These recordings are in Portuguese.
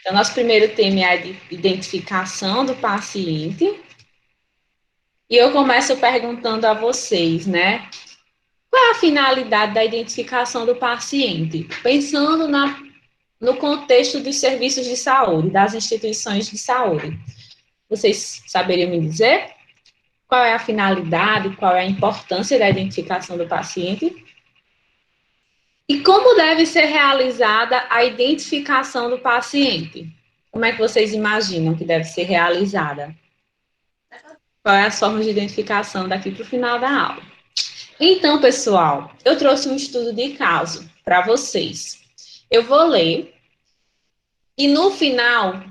Então, nosso primeiro tema é a identificação do paciente. E eu começo perguntando a vocês, né? Qual é a finalidade da identificação do paciente? Pensando no contexto dos serviços de saúde, das instituições de saúde. Vocês saberiam me dizer qual é a finalidade, qual é a importância da identificação do paciente? E como deve ser realizada a identificação do paciente? Como é que vocês imaginam que deve ser realizada? Qual é as formas de identificação daqui para o final da aula? Então, pessoal, eu trouxe um estudo de caso para vocês. Eu vou ler e no final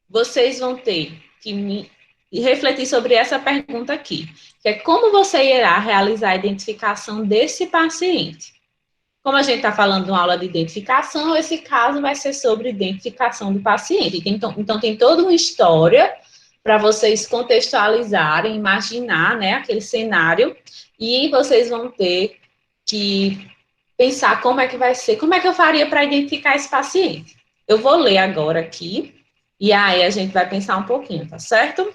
vocês vão ter que refletir sobre essa pergunta aqui, que é como você irá realizar a identificação desse paciente. Como a gente está falando de uma aula de identificação, esse caso vai ser sobre identificação do paciente. Então tem toda uma história para vocês contextualizarem, imaginar, né, aquele cenário, e vocês vão ter que pensar como é que vai ser, como é que eu faria para identificar esse paciente. Eu vou ler agora aqui, e aí a gente vai pensar um pouquinho, tá certo?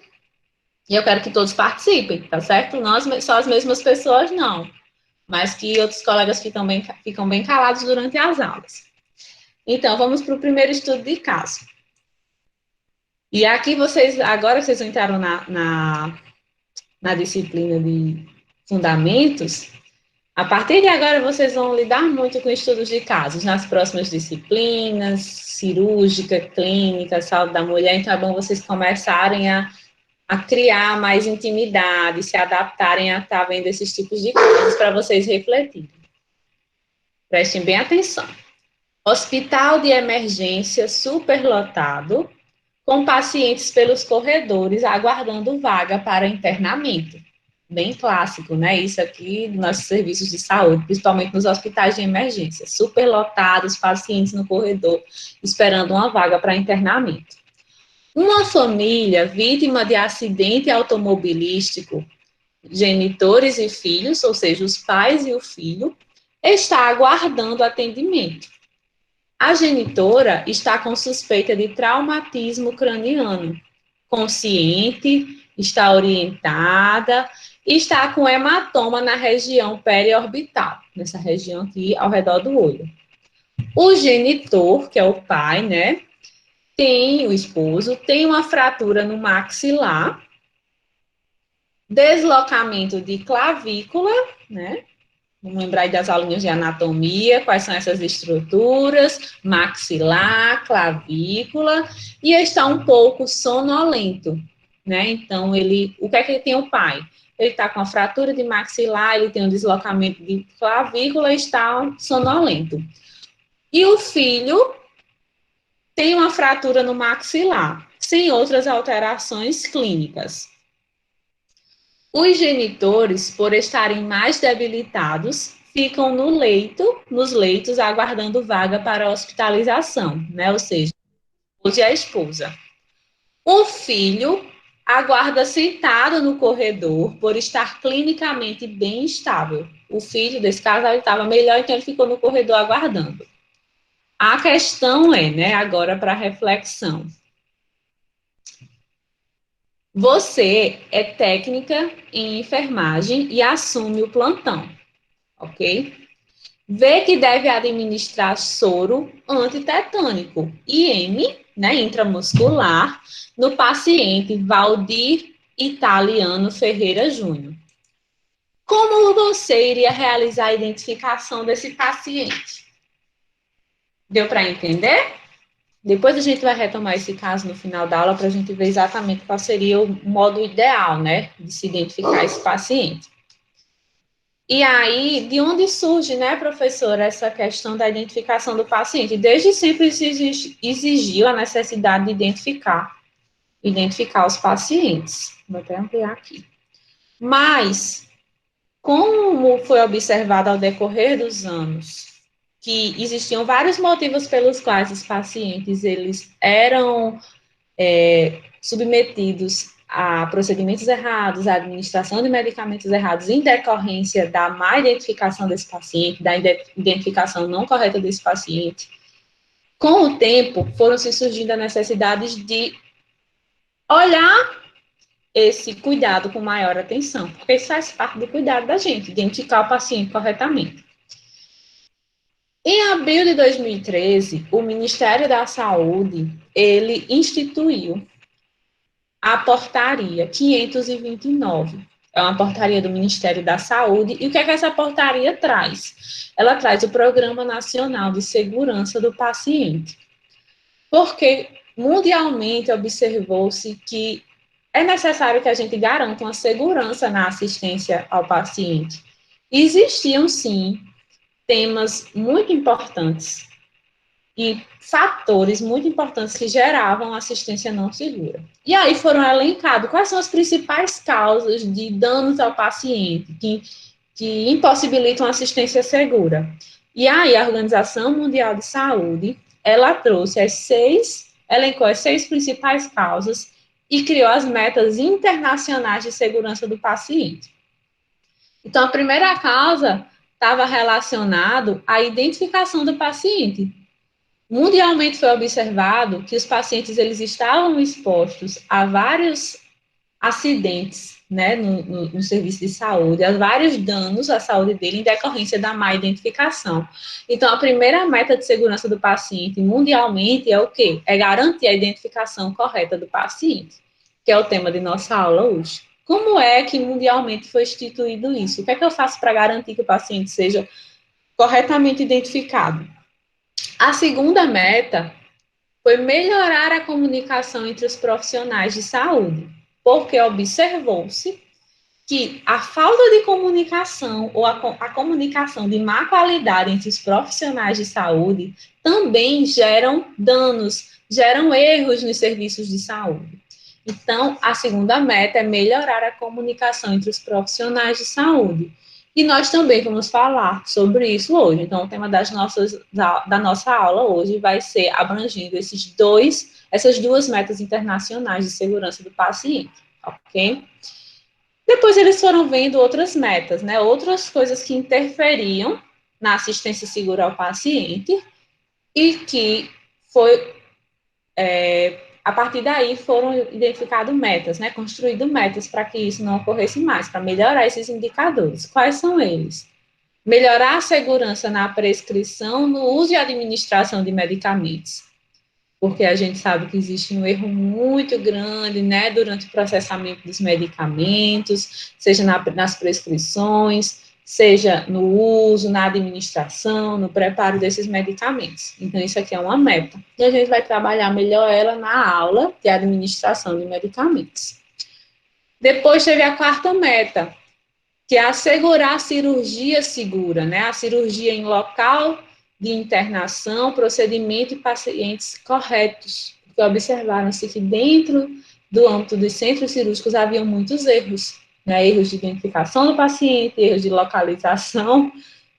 E eu quero que todos participem, tá certo? Não só as mesmas pessoas, não, mas que outros colegas ficam bem calados durante as aulas. Então, vamos para o primeiro estudo de caso. E aqui agora vocês entraram na disciplina de fundamentos. A partir de agora, vocês vão lidar muito com estudos de casos nas próximas disciplinas, cirúrgica, clínica, saúde da mulher. Então, é bom vocês começarem a criar mais intimidade, se adaptarem a estar vendo esses tipos de casos para vocês refletirem. Prestem bem atenção. Hospital de emergência superlotado, com pacientes pelos corredores aguardando vaga para internamento. Bem clássico, né? Isso aqui nos nossos serviços de saúde, principalmente nos hospitais de emergência. Superlotados, pacientes no corredor, esperando uma vaga para internamento. Uma família vítima de acidente automobilístico, genitores e filhos, ou seja, os pais e o filho, está aguardando atendimento. A genitora está com suspeita de traumatismo craniano, consciente, está orientada e está com hematoma na região periorbital, nessa região aqui ao redor do olho. O genitor, que é o pai, né, o esposo, tem uma fratura no maxilar, deslocamento de clavícula, né? Vamos lembrar aí das aulinhas de anatomia, quais são essas estruturas, maxilar, clavícula, e está um pouco sonolento, né? Então, o que é que ele tem o pai? Ele está com a fratura de maxilar, ele tem um deslocamento de clavícula e está sonolento. E o filho tem uma fratura no maxilar, sem outras alterações clínicas. Os genitores, por estarem mais debilitados, ficam nos leitos, aguardando vaga para hospitalização, né? Ou seja, hoje é a esposa. O filho aguarda sentado no corredor por estar clinicamente bem estável. O filho desse casal estava melhor, então ele ficou no corredor aguardando. A questão é, né, agora para reflexão. Você é técnica em enfermagem e assume o plantão, ok? Vê que deve administrar soro antitetânico, IM, né, intramuscular, no paciente Valdir Italiano Ferreira Júnior. Como você iria realizar a identificação desse paciente? Deu para entender? Depois a gente vai retomar esse caso no final da aula para a gente ver exatamente qual seria o modo ideal, né, de se identificar esse paciente. E aí, de onde surge, né, professora, essa questão da identificação do paciente? Desde sempre se exigiu a necessidade de identificar os pacientes. Vou até ampliar aqui. Mas, como foi observado ao decorrer dos anos, que existiam vários motivos pelos quais os pacientes eles eram submetidos a procedimentos errados, a administração de medicamentos errados em decorrência da má identificação desse paciente, da identificação não correta desse paciente. Com o tempo, foram se surgindo as necessidades de olhar esse cuidado com maior atenção, porque isso faz parte do cuidado da gente, identificar o paciente corretamente. Em abril de 2013, o Ministério da Saúde, ele instituiu a portaria 529. É uma portaria do Ministério da Saúde. E o que é que essa portaria traz? Ela traz o Programa Nacional de Segurança do Paciente. Porque mundialmente observou-se que é necessário que a gente garanta uma segurança na assistência ao paciente. Existiam, sim, temas muito importantes e fatores muito importantes que geravam assistência não segura. E aí foram elencados quais são as principais causas de danos ao paciente que impossibilitam assistência segura. E aí a Organização Mundial de Saúde, ela trouxe elencou as 6 principais causas e criou as metas internacionais de segurança do paciente. Então, a primeira causa estava relacionado à identificação do paciente. Mundialmente foi observado que os pacientes eles estavam expostos a vários acidentes, né, no serviço de saúde, a vários danos à saúde dele em decorrência da má identificação. Então, a primeira meta de segurança do paciente mundialmente é o quê? É garantir a identificação correta do paciente, que é o tema de nossa aula hoje. Como é que mundialmente foi instituído isso? O que é que eu faço para garantir que o paciente seja corretamente identificado? A segunda meta foi melhorar a comunicação entre os profissionais de saúde, porque observou-se que a falta de comunicação ou a comunicação de má qualidade entre os profissionais de saúde também geram danos, geram erros nos serviços de saúde. Então, a segunda meta é melhorar a comunicação entre os profissionais de saúde. E nós também vamos falar sobre isso hoje. Então, o tema da nossa aula hoje vai ser abrangendo essas duas metas internacionais de segurança do paciente, ok? Depois eles foram vendo outras metas, né? Outras coisas que interferiam na assistência segura ao paciente e que a partir daí foram identificadas metas, né? Construídas metas para que isso não ocorresse mais, para melhorar esses indicadores. Quais são eles? Melhorar a segurança na prescrição, no uso e administração de medicamentos, porque a gente sabe que existe um erro muito grande, né, durante o processamento dos medicamentos, seja nas prescrições, seja no uso, na administração, no preparo desses medicamentos. Então, isso aqui é uma meta. E a gente vai trabalhar melhor ela na aula de administração de medicamentos. Depois teve a quarta meta, que é assegurar a cirurgia segura, né? A cirurgia em local de internação, procedimento e pacientes corretos, porque observaram-se que dentro do âmbito dos centros cirúrgicos haviam muitos erros, né? Erros de identificação do paciente, erros de localização,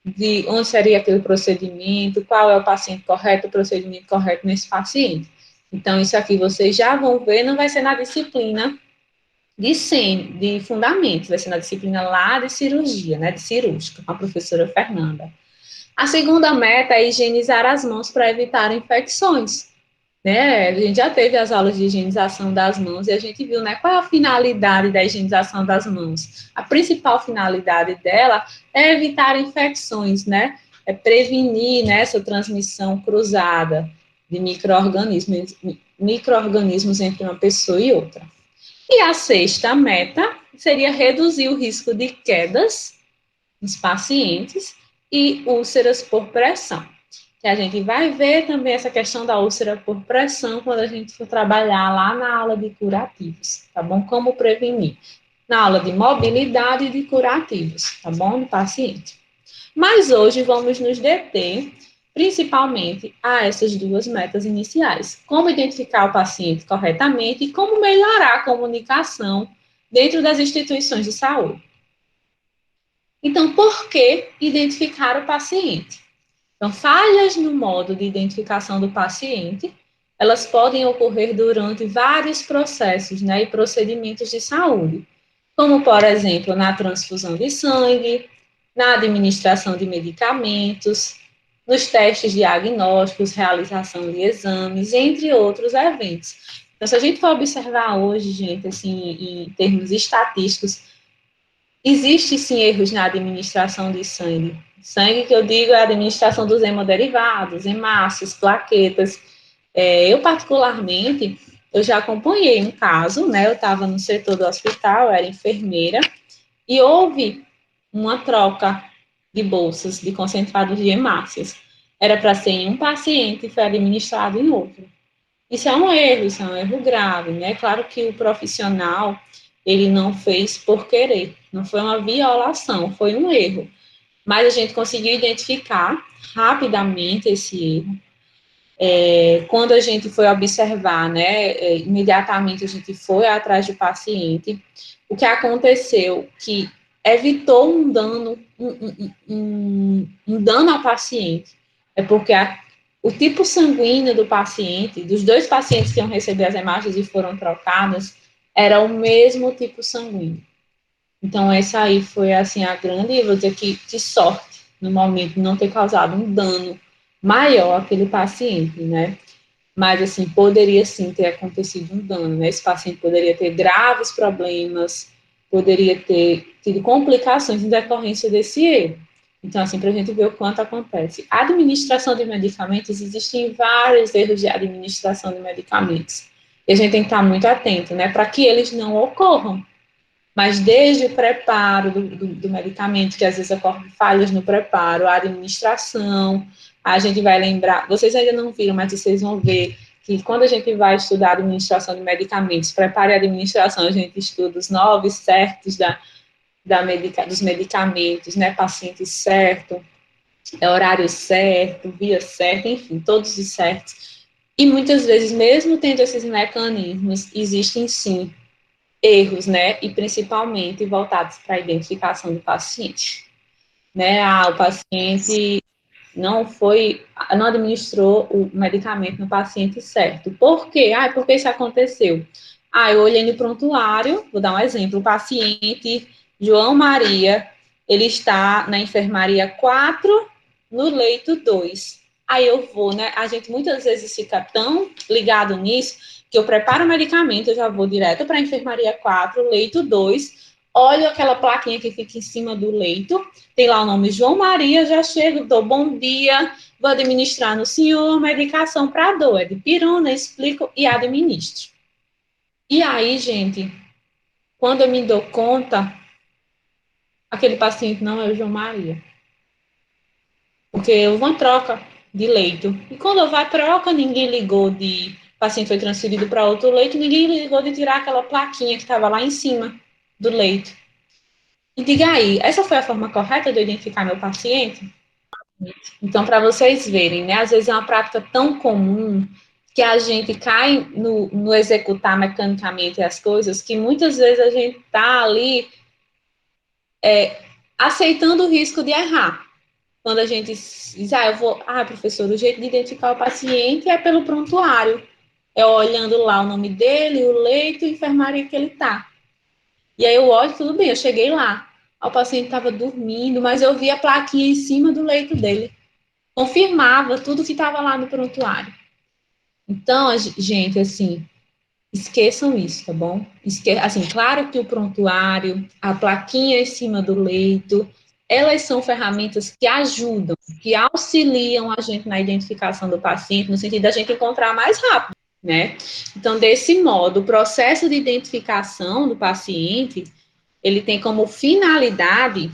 de onde seria aquele procedimento, qual é o paciente correto, o procedimento correto nesse paciente. Então, isso aqui vocês já vão ver, não vai ser na disciplina de fundamentos, vai ser na disciplina lá de cirurgia, né, de cirúrgica, com a professora Fernanda. A segunda meta é higienizar as mãos para evitar infecções, né, a gente já teve as aulas de higienização das mãos e a gente viu, né, qual é a finalidade da higienização das mãos. A principal finalidade dela é evitar infecções, né, é prevenir, né, essa transmissão cruzada de micro-organismos entre uma pessoa e outra. E a sexta meta seria reduzir o risco de quedas nos pacientes e úlceras por pressão. Que a gente vai ver também essa questão da úlcera por pressão quando a gente for trabalhar lá na aula de curativos, tá bom? Como prevenir. Na aula de mobilidade e de curativos, tá bom? Do paciente. Mas hoje vamos nos deter principalmente a essas duas metas iniciais. Como identificar o paciente corretamente e como melhorar a comunicação dentro das instituições de saúde. Então, por que identificar o paciente? Então, falhas no modo de identificação do paciente, elas podem ocorrer durante vários processos, né, e procedimentos de saúde, como, por exemplo, na transfusão de sangue, na administração de medicamentos, nos testes diagnósticos, realização de exames, entre outros eventos. Então, se a gente for observar hoje, gente, assim, em termos estatísticos, existe sim erros na administração de sangue. Sangue que eu digo é a administração dos hemoderivados, hemácias, plaquetas. Eu, particularmente, eu já acompanhei um caso, né? Eu estava no setor do hospital, eu era enfermeira, e houve uma troca de bolsas de concentrados de hemácias. Era para ser em um paciente e foi administrado em outro. Isso é um erro grave, né? Claro que o profissional, ele não fez por querer, não foi uma violação, foi um erro. Mas a gente conseguiu identificar rapidamente esse erro. Quando a gente foi observar, né, imediatamente a gente foi atrás do paciente. O que aconteceu que evitou um dano, um dano ao paciente, é porque o tipo sanguíneo do paciente, dos dois pacientes que iam receber as imagens e foram trocadas, era o mesmo tipo sanguíneo. Então, essa aí foi, assim, a grande, vou dizer que sorte, no momento, de não ter causado um dano maior àquele paciente, né? Mas, assim, poderia sim ter acontecido um dano, né? Esse paciente poderia ter graves problemas, poderia ter tido complicações em decorrência desse erro. Então, assim, para a gente ver o quanto acontece. A administração de medicamentos, existem vários erros de administração de medicamentos. E a gente tem que estar muito atento, né? Para que eles não ocorram. Mas desde o preparo do medicamento, que às vezes ocorrem falhas no preparo, a administração, a gente vai lembrar, vocês ainda não viram, mas vocês vão ver que quando a gente vai estudar a administração de medicamentos, preparo e administração, a gente estuda os 9 certos dos medicamentos, né, paciente certo, horário certo, via certa, enfim, todos os certos. E muitas vezes, mesmo tendo esses mecanismos, existem sim erros, né, e principalmente voltados para a identificação do paciente, né, o paciente não administrou o medicamento no paciente certo. Por quê? Por que isso aconteceu? Eu olhei no prontuário, vou dar um exemplo, o paciente João Maria, ele está na enfermaria 4, no leito 2. Aí eu vou, né, a gente muitas vezes fica tão ligado nisso, que eu preparo o medicamento, eu já vou direto para a enfermaria 4, leito 2, olho aquela plaquinha que fica em cima do leito, tem lá o nome João Maria, já chego, dou bom dia, vou administrar no senhor medicação para dor, é de pirona, explico e administro. E aí, gente, quando eu me dou conta, aquele paciente não é o João Maria. Porque houve uma troca de leito. E quando houve a troca, ninguém ligou de... O paciente foi transferido para outro leito, ninguém ligou de tirar aquela plaquinha que estava lá em cima do leito. E diga aí, essa foi a forma correta de eu identificar meu paciente? Então, para vocês verem, né? Às vezes é uma prática tão comum que a gente cai no executar mecanicamente as coisas, que muitas vezes a gente está ali aceitando o risco de errar. Quando a gente diz, professor, o jeito de identificar o paciente é pelo prontuário. É olhando lá o nome dele, o leito e a enfermaria que ele está. E aí eu olho, tudo bem, eu cheguei lá. O paciente estava dormindo, mas eu vi a plaquinha em cima do leito dele. Confirmava tudo que estava lá no prontuário. Então, gente, assim, esqueçam isso, tá bom? Assim, claro que o prontuário, a plaquinha em cima do leito, elas são ferramentas que ajudam, que auxiliam a gente na identificação do paciente, no sentido da gente encontrar mais rápido, né? Então, desse modo, o processo de identificação do paciente, ele tem como finalidade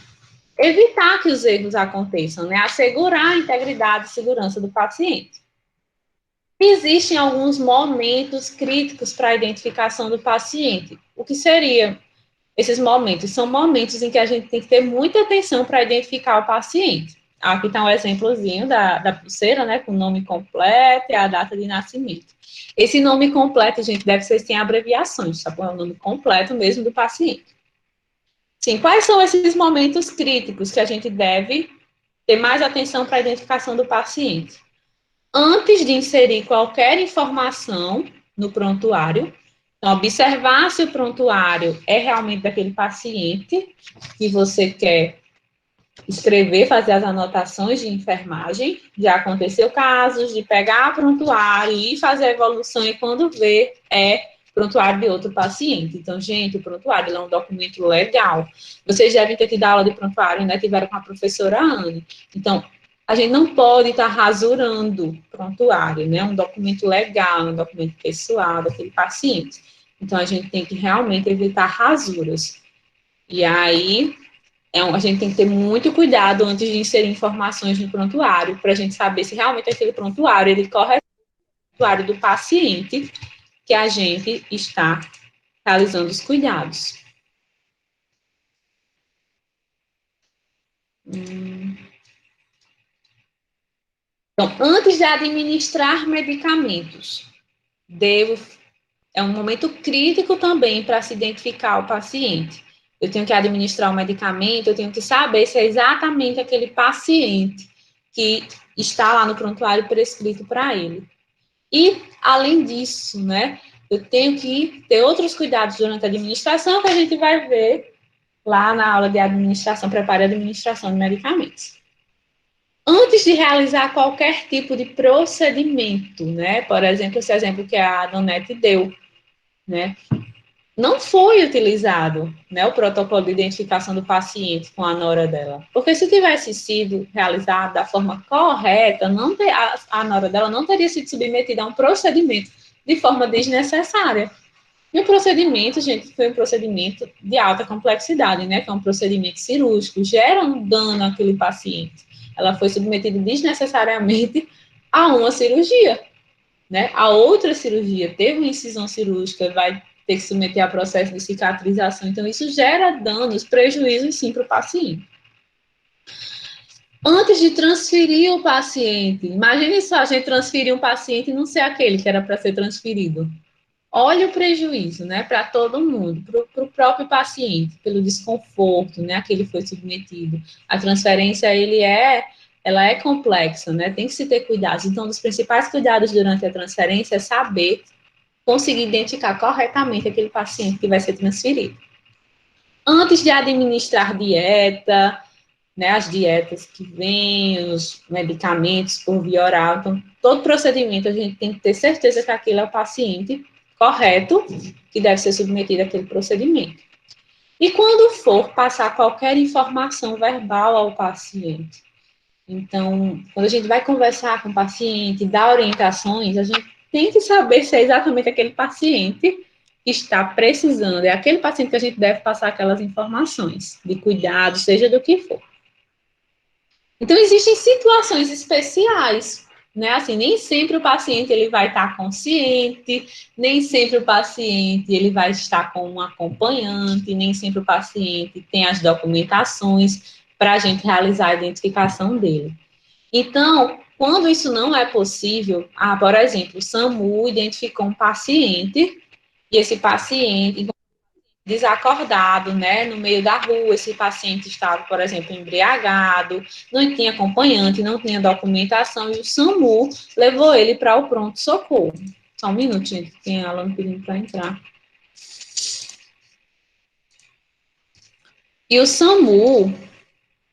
evitar que os erros aconteçam, né? Assegurar a integridade e segurança do paciente. Existem alguns momentos críticos para a identificação do paciente. O que seriam esses momentos? São momentos em que a gente tem que ter muita atenção para identificar o paciente. Aqui está um exemplozinho da pulseira, né, com o nome completo e a data de nascimento. Esse nome completo, gente, deve ser sem abreviações, tá bom? É o nome completo mesmo do paciente. Sim, quais são esses momentos críticos que a gente deve ter mais atenção para a identificação do paciente? Antes de inserir qualquer informação no prontuário, então, observar se o prontuário é realmente daquele paciente que você quer escrever, fazer as anotações de enfermagem, de acontecer casos, de pegar prontuário e fazer a evolução, e quando vê, é prontuário de outro paciente. Então, gente, o prontuário é um documento legal. Vocês devem ter tido aula de prontuário, né? Tiveram com a professora Anne. Então, a gente não pode estar rasurando prontuário, né? Um documento legal, um documento pessoal daquele paciente. Então, a gente tem que realmente evitar rasuras. E aí, a gente tem que ter muito cuidado antes de inserir informações no prontuário, para a gente saber se realmente aquele prontuário ele corresponde ao prontuário do paciente que a gente está realizando os cuidados. Então, antes de administrar medicamentos, é um momento crítico também para se identificar o paciente. Eu tenho que administrar o medicamento, eu tenho que saber se é exatamente aquele paciente que está lá no prontuário prescrito para ele. E, além disso, né, eu tenho que ter outros cuidados durante a administração, que a gente vai ver lá na aula de administração, preparo e administração de medicamentos. Antes de realizar qualquer tipo de procedimento, né, por exemplo, esse exemplo que a Donete deu, né, não foi utilizado, né, o protocolo de identificação do paciente com a nora dela. Porque se tivesse sido realizado da forma correta, a nora dela não teria sido submetida a um procedimento de forma desnecessária. E o procedimento, gente, foi um procedimento de alta complexidade, né, que é um procedimento cirúrgico, gera um dano àquele paciente. Ela foi submetida desnecessariamente a uma cirurgia, né? A outra cirurgia teve uma incisão cirúrgica, vai ter que submeter a processo de cicatrização. Então, isso gera danos, prejuízos, sim, para o paciente. Antes de transferir o paciente, imagine só, a gente transferir um paciente e não ser aquele que era para ser transferido. Olha o prejuízo, né, para todo mundo, para o próprio paciente, pelo desconforto, né, a que ele foi submetido. A transferência, ela é complexa, né, tem que se ter cuidados. Então, um dos principais cuidados durante a transferência é saber conseguir identificar corretamente aquele paciente que vai ser transferido. Antes de administrar dieta, né, as dietas que vêm, os medicamentos por via oral, então, todo procedimento a gente tem que ter certeza que aquele é o paciente correto que deve ser submetido àquele procedimento. E quando for passar qualquer informação verbal ao paciente, então, quando a gente vai conversar com o paciente, dar orientações, a gente tem que saber se é exatamente aquele paciente que está precisando, é aquele paciente que a gente deve passar aquelas informações de cuidado, seja do que for. Então, existem situações especiais, né? Assim, nem sempre o paciente ele vai estar consciente, nem sempre o paciente ele vai estar com um acompanhante, nem sempre o paciente tem as documentações para a gente realizar a identificação dele. Então, quando isso não é possível, por exemplo, o SAMU identificou um paciente, e esse paciente desacordado, né, no meio da rua, esse paciente estava, por exemplo, embriagado, não tinha acompanhante, não tinha documentação, e o SAMU levou ele para o pronto-socorro. Só um minuto, gente, tem aluno pedindo para entrar. E o SAMU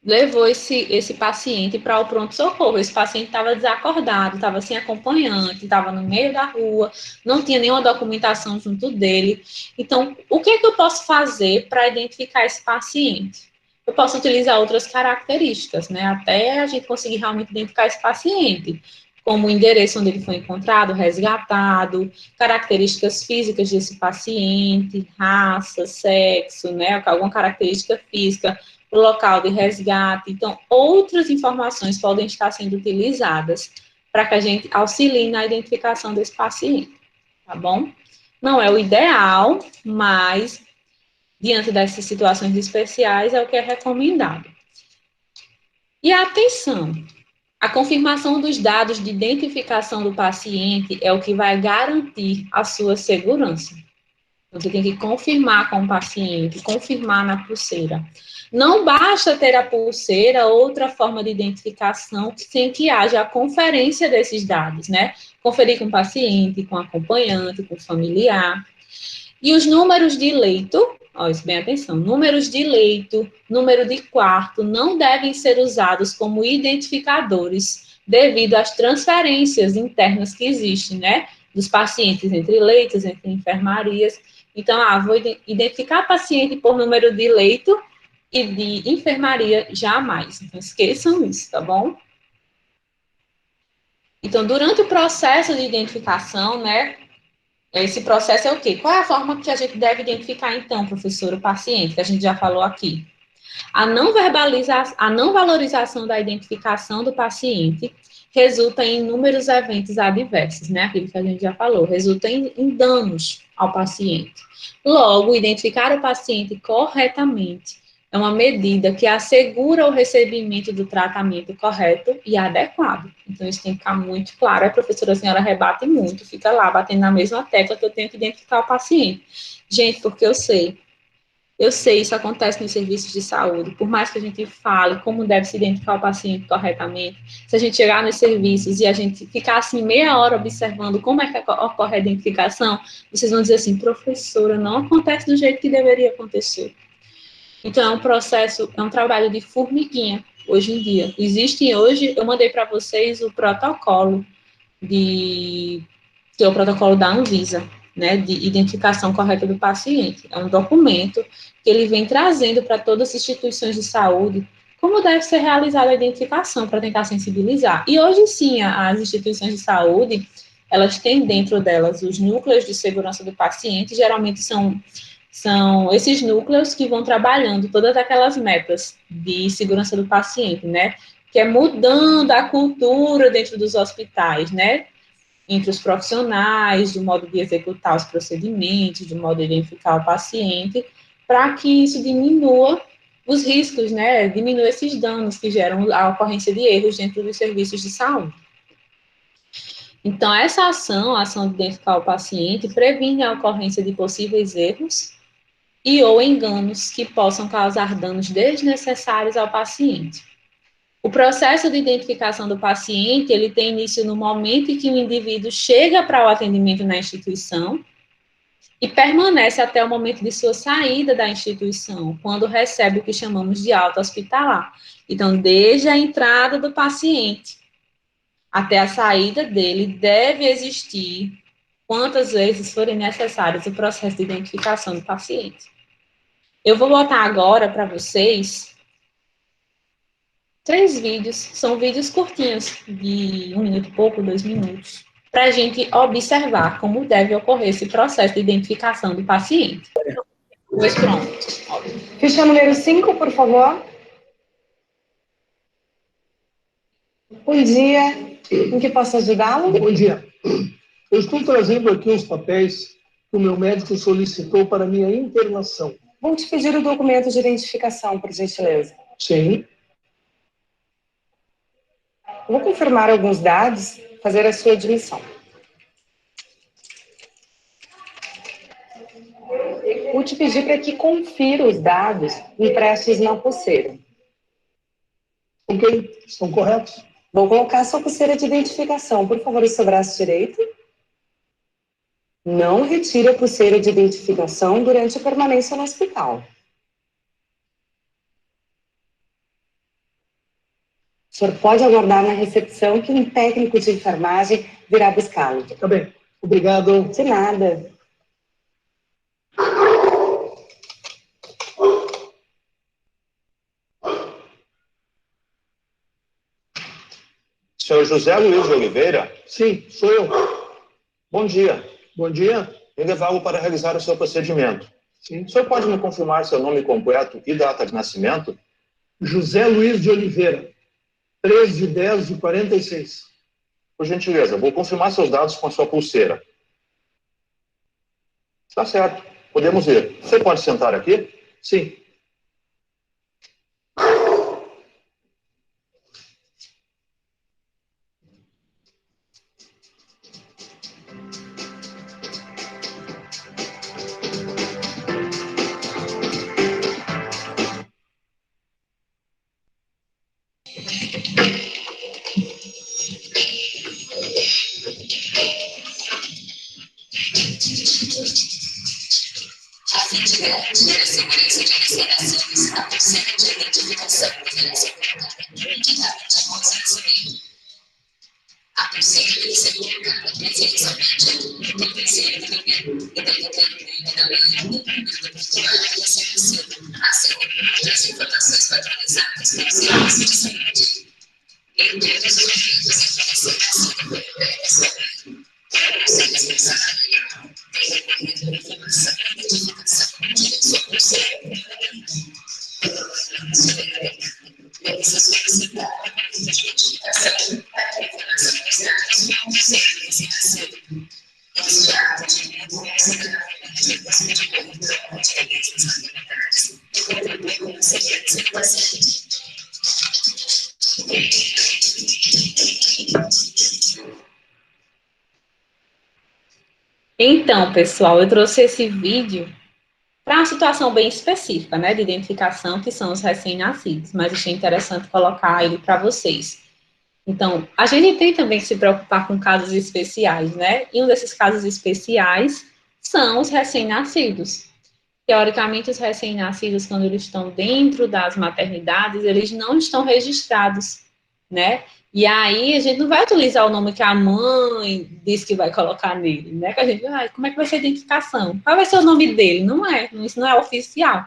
levou esse paciente para o pronto-socorro. Esse paciente estava desacordado, estava sem acompanhante, estava no meio da rua, não tinha nenhuma documentação junto dele. Então, o que é que eu posso fazer para identificar esse paciente? Eu posso utilizar outras características, né? Até a gente conseguir realmente identificar esse paciente, como o endereço onde ele foi encontrado, resgatado, características físicas desse paciente, raça, sexo, né? Alguma característica física, o local de resgate. Então, outras informações podem estar sendo utilizadas para que a gente auxilie na identificação desse paciente, tá bom? Não é o ideal, mas diante dessas situações especiais é o que é recomendado. E atenção, a confirmação dos dados de identificação do paciente é o que vai garantir a sua segurança. Você tem que confirmar com o paciente, confirmar na pulseira. Não basta ter a pulseira, outra forma de identificação, sem que haja a conferência desses dados, né? Conferir com o paciente, com o acompanhante, com o familiar. E os números de leito, Ó, isso bem atenção. Números de leito, número de quarto não devem ser usados como identificadores devido às transferências internas que existem, né? Dos pacientes entre leitos, entre enfermarias. Então, vou identificar paciente por número de leito e de enfermaria jamais. Então, esqueçam isso, tá bom? Então, durante o processo de identificação, né? Esse processo é o quê? Qual é a forma que a gente deve identificar, então, professor, o paciente, que a gente já falou aqui? A não valorização da identificação do paciente resulta em inúmeros eventos adversos, né? Aquilo que a gente já falou, resulta em danos ao paciente. Logo, identificar o paciente corretamente é uma medida que assegura o recebimento do tratamento correto e adequado. Então, isso tem que ficar muito claro. A professora, a senhora rebate muito, fica lá batendo na mesma tecla que eu tenho que identificar o paciente. Gente, porque eu sei, isso acontece nos serviços de saúde. Por mais que a gente fale como deve se identificar o paciente corretamente, se a gente chegar nos serviços e a gente ficar assim meia hora observando como é que ocorre a identificação, vocês vão dizer assim, professora, não acontece do jeito que deveria acontecer. Então, é um processo, é um trabalho de formiguinha, hoje em dia. Existem hoje, eu mandei para vocês o protocolo que é o protocolo da Anvisa, né, de identificação correta do paciente. É um documento que ele vem trazendo para todas as instituições de saúde como deve ser realizada a identificação para tentar sensibilizar. E hoje sim, as instituições de saúde, elas têm dentro delas os núcleos de segurança do paciente, geralmente são esses núcleos que vão trabalhando todas aquelas metas de segurança do paciente, né? Que é mudando a cultura dentro dos hospitais, né? Entre os profissionais, do modo de executar os procedimentos, do modo de identificar o paciente, para que isso diminua os riscos, né? Diminua esses danos que geram a ocorrência de erros dentro dos serviços de saúde. Então, essa ação, a ação de identificar o paciente, previne a ocorrência de possíveis erros e ou enganos que possam causar danos desnecessários ao paciente. O processo de identificação do paciente, ele tem início no momento em que o indivíduo chega para o atendimento na instituição e permanece até o momento de sua saída da instituição, quando recebe o que chamamos de alta hospitalar. Então, desde a entrada do paciente até a saída dele, deve existir, quantas vezes forem necessárias, o processo de identificação do paciente. Eu vou botar agora para vocês 3 vídeos, são vídeos curtinhos, de 1 minuto e pouco, 2 minutos, para a gente observar como deve ocorrer esse processo de identificação do paciente. Pois pronto. Ficha número 5, por favor. Bom dia, em que posso ajudá-lo? Bom dia. Eu estou trazendo aqui os papéis que o meu médico solicitou para minha internação. Vou te pedir o documento de identificação, por gentileza. Sim. Vou confirmar alguns dados, fazer a sua admissão. Vou te pedir para que confira os dados impressos na pulseira. Ok, estão corretos? Vou colocar a sua pulseira de identificação. Por favor, o seu braço direito. Não retire a pulseira de identificação durante a permanência no hospital. O senhor pode aguardar na recepção que um técnico de enfermagem virá buscá-lo. Tá bem. Obrigado. De nada. Senhor José Luiz de Oliveira? Sim, sou eu. Bom dia. Bom dia. Eu levá-lo para realizar o seu procedimento. Sim. O senhor pode me confirmar seu nome completo e data de nascimento? José Luiz de Oliveira, 3/10/46. Por gentileza, vou confirmar seus dados com a sua pulseira. Está certo. Podemos ir. Você pode sentar aqui? Sim. fim de garantir a segurança de recém-nascidos, a pulseira de identificação deverá ser colocada imediatamente após o nascimento. A pulseira deve ser colocada preferencialmente no terceiro do bebê, identificando devidamente o número do prontuário recém-nascido, assim como outras informações padronizadas para os serviços de saúde. Em todos os momentos em que recém-nascido foi operado, para ser responsável legal, tem recolhido informação e identificação de sua pulseira previamente. Deve ser solicitada a identificação para a informação dos dados do pulseira recém-nascido. Este ato de consideravelmente procedimento utiliza as habilidades e contribui com a segurança do paciente. Então, pessoal, eu trouxe esse vídeo para uma situação bem específica, né, de identificação, que são os recém-nascidos, mas achei interessante colocar ele para vocês. Então, a gente tem também que se preocupar com casos especiais, né, e um desses casos especiais são os recém-nascidos. Teoricamente, os recém-nascidos, quando eles estão dentro das maternidades, eles não estão registrados, né? E aí, a gente não vai utilizar o nome que a mãe diz que vai colocar nele, né? Que a gente, como é que vai ser a identificação? Qual vai ser o nome dele? Não é, isso não é oficial.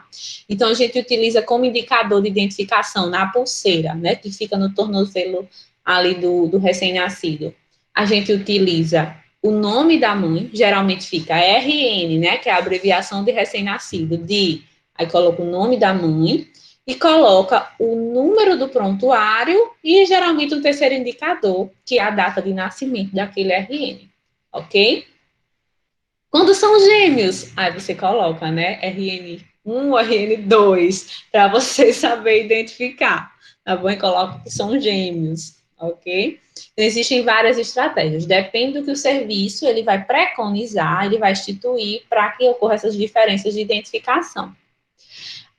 Então, a gente utiliza como indicador de identificação na pulseira, né? Que fica no tornozelo ali do recém-nascido. A gente utiliza o nome da mãe, geralmente fica RN, né? Que é a abreviação de recém-nascido, aí coloca o nome da mãe, e coloca o número do prontuário e, geralmente, um terceiro indicador, que é a data de nascimento daquele RN, ok? Quando são gêmeos, aí você coloca, né, RN1, RN2, para você saber identificar, tá bom? E coloca que são gêmeos, ok? Então, existem várias estratégias, depende do que o serviço ele vai preconizar, ele vai instituir para que ocorram essas diferenças de identificação.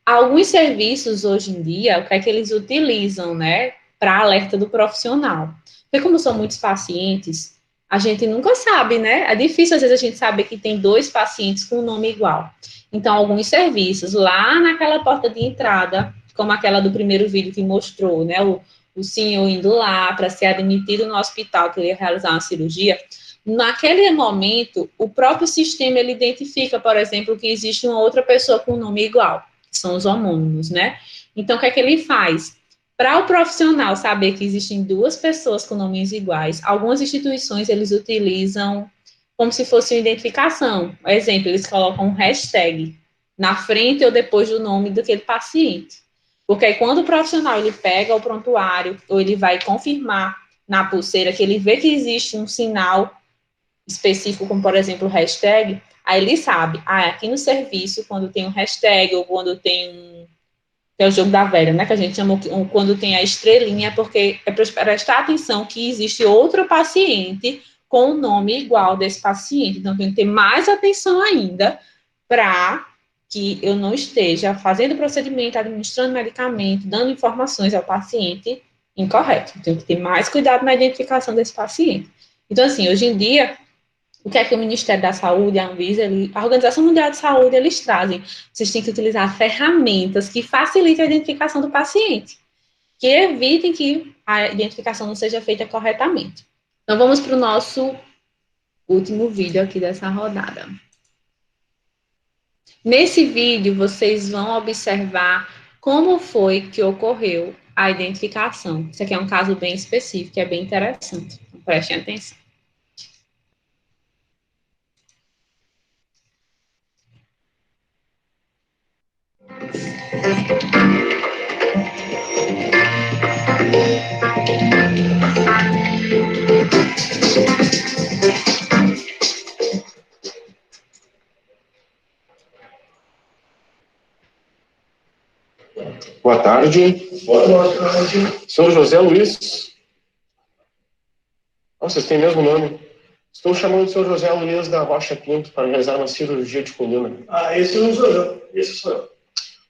Alguns serviços, hoje em dia, o que é que eles utilizam, né, para alerta do profissional? Porque como são muitos pacientes, a gente nunca sabe, né? É difícil, às vezes, a gente saber que tem 2 pacientes com um nome igual. Então, alguns serviços, lá naquela porta de entrada, como aquela do primeiro vídeo que mostrou, né, o senhor indo lá para ser admitido no hospital, que ele ia realizar uma cirurgia, naquele momento, o próprio sistema, ele identifica, por exemplo, que existe uma outra pessoa com um nome igual, que são os homônimos, né? Então, o que é que ele faz? Para o profissional saber que existem 2 pessoas com nomes iguais, algumas instituições, eles utilizam como se fosse uma identificação. Por exemplo, eles colocam um hashtag na frente ou depois do nome daquele paciente. Porque aí, quando o profissional, ele pega o prontuário, ou ele vai confirmar na pulseira que ele vê que existe um sinal específico, como, por exemplo, hashtag, aí ele sabe, aqui no serviço, quando tem um hashtag, ou quando tem que é o jogo da velha, né, que a gente chama quando tem a estrelinha, porque é para prestar atenção que existe outro paciente com o nome igual desse paciente. Então, tem que ter mais atenção ainda para que eu não esteja fazendo procedimento, administrando medicamento, dando informações ao paciente incorreto. Tem que ter mais cuidado na identificação desse paciente. Então, assim, hoje em dia, o que é que o Ministério da Saúde, a Anvisa, a Organização Mundial de Saúde, eles trazem? Vocês têm que utilizar ferramentas que facilitem a identificação do paciente, que evitem que a identificação não seja feita corretamente. Então, vamos para o nosso último vídeo aqui dessa rodada. Nesse vídeo, vocês vão observar como foi que ocorreu a identificação. Isso aqui é um caso bem específico, é bem interessante. Então, prestem atenção. Boa tarde. Boa tarde. São José Luiz. Vocês têm o mesmo nome. Estou chamando o senhor José Luiz da Rocha Pinto para realizar uma cirurgia de coluna. Esse não sou eu. Esse sou eu.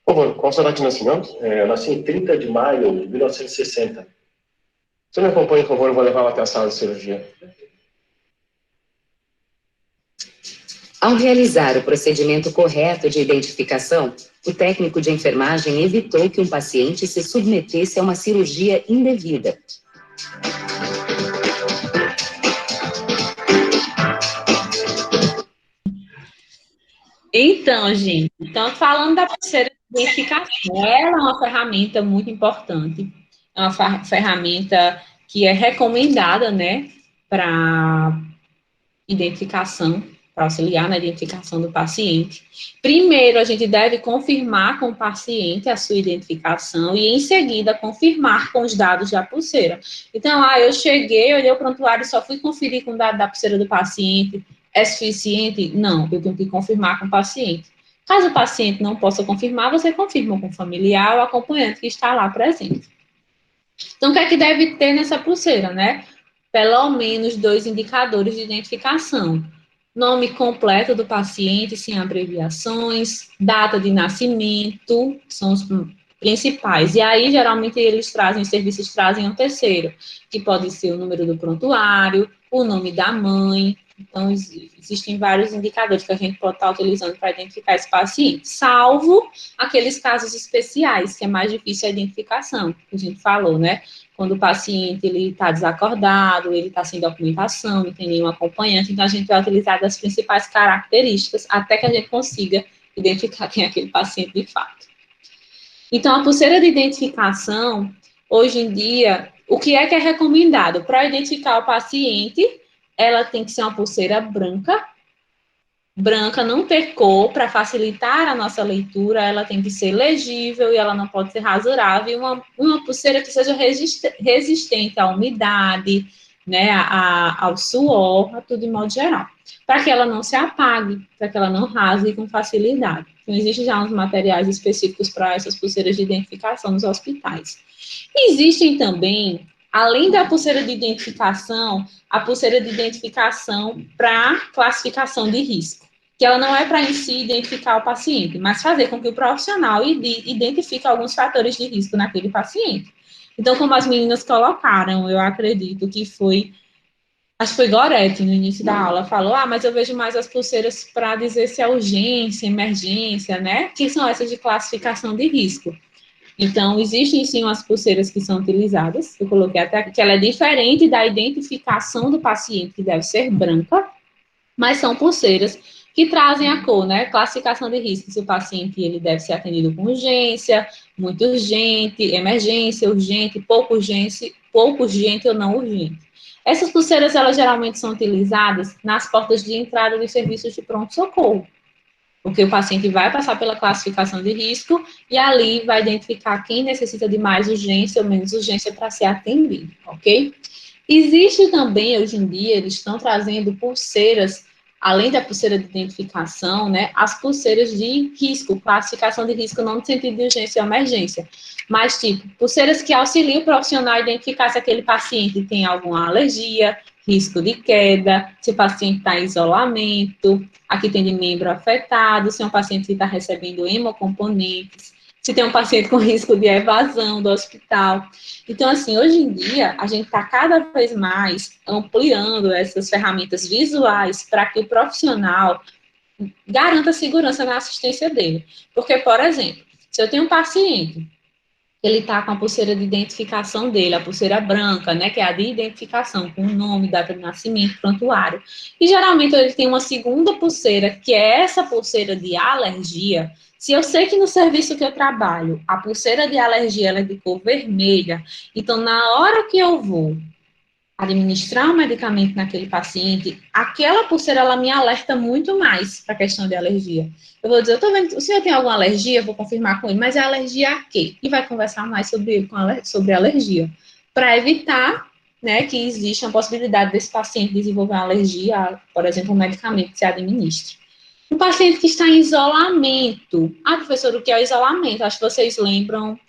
Por favor, qual a sua data de nascimento? Eu nasci em 30 de maio de 1960. Você me acompanha, por favor, eu vou levá-la até a sala de cirurgia. Ao realizar o procedimento correto de identificação, o técnico de enfermagem evitou que um paciente se submetesse a uma cirurgia indevida. Então, gente, falando da pulseira de identificação, ela é uma ferramenta muito importante, é uma ferramenta que é recomendada, né, para identificação, para auxiliar na identificação do paciente. Primeiro, a gente deve confirmar com o paciente a sua identificação e, em seguida, confirmar com os dados da pulseira. Então, eu cheguei, olhei o prontuário e só fui conferir com o dado da pulseira do paciente. É suficiente? Não, eu tenho que confirmar com o paciente. Caso o paciente não possa confirmar, você confirma com o familiar ou acompanhante que está lá presente. Então, o que é que deve ter nessa pulseira, né? Pelo menos 2 indicadores de identificação. Nome completo do paciente, sem abreviações, data de nascimento, são os principais. E aí, geralmente, os serviços trazem um terceiro, que pode ser o número do prontuário, o nome da mãe. Então, existem vários indicadores que a gente pode estar utilizando para identificar esse paciente, salvo aqueles casos especiais, que é mais difícil a identificação, que a gente falou, né? Quando o paciente está desacordado, ele está sem documentação, não tem nenhum acompanhante, então a gente vai utilizar das principais características até que a gente consiga identificar quem é aquele paciente de fato. Então, a pulseira de identificação, hoje em dia, o que é recomendado? Para identificar o paciente, ela tem que ser uma pulseira branca, não ter cor, para facilitar a nossa leitura, ela tem que ser legível e ela não pode ser rasurável, uma pulseira que seja resistente à umidade, né, ao suor, a tudo de modo geral, para que ela não se apague, para que ela não rasgue com facilidade. Então, existem já uns materiais específicos para essas pulseiras de identificação nos hospitais. Existem também, além da pulseira de identificação, a pulseira de identificação para classificação de risco, que ela não é para em si identificar o paciente, mas fazer com que o profissional identifique alguns fatores de risco naquele paciente. Então, como as meninas colocaram, eu acredito que acho que foi Gorete no início da aula, falou, mas eu vejo mais as pulseiras para dizer se é urgência, emergência, né? Que são essas de classificação de risco. Então, existem sim umas pulseiras que são utilizadas, eu coloquei até aqui, que ela é diferente da identificação do paciente, que deve ser branca, mas são pulseiras que trazem a cor, né? Classificação de risco, se o paciente ele deve ser atendido com urgência, muito urgente, emergência, urgente, pouco urgente ou não urgente. Essas pulseiras, elas geralmente são utilizadas nas portas de entrada dos serviços de pronto-socorro, porque o paciente vai passar pela classificação de risco e ali vai identificar quem necessita de mais urgência ou menos urgência para ser atendido, ok? Existe também, hoje em dia, eles estão trazendo pulseiras, além da pulseira de identificação, né, as pulseiras de risco, classificação de risco não no sentido de urgência ou emergência, mas tipo, pulseiras que auxiliam o profissional a identificar se aquele paciente tem alguma alergia, risco de queda, se o paciente está em isolamento, aqui tem de membro afetado, se é um paciente que está recebendo hemocomponentes, se tem um paciente com risco de evasão do hospital. Então, assim, hoje em dia, a gente está cada vez mais ampliando essas ferramentas visuais para que o profissional garanta segurança na assistência dele. Porque, por exemplo, se eu tenho um paciente, ele está com a pulseira de identificação dele, a pulseira branca, né, que é a de identificação, com o nome, data de nascimento, prontuário. E, geralmente, ele tem uma segunda pulseira, que é essa pulseira de alergia. Se eu sei que no serviço que eu trabalho, a pulseira de alergia ela é de cor vermelha, então, na hora que eu vou administrar um medicamento naquele paciente, aquela pulseira, ela me alerta muito mais para a questão de alergia. Eu vou dizer, eu tô vendo, o senhor tem alguma alergia? Eu vou confirmar com ele, mas é alergia a quê? E vai conversar mais sobre ele, sobre alergia, para evitar, né, que exista a possibilidade desse paciente desenvolver uma alergia a, por exemplo, um medicamento que se administre. Um paciente que está em isolamento. Professor, o que é o isolamento? Acho que vocês lembram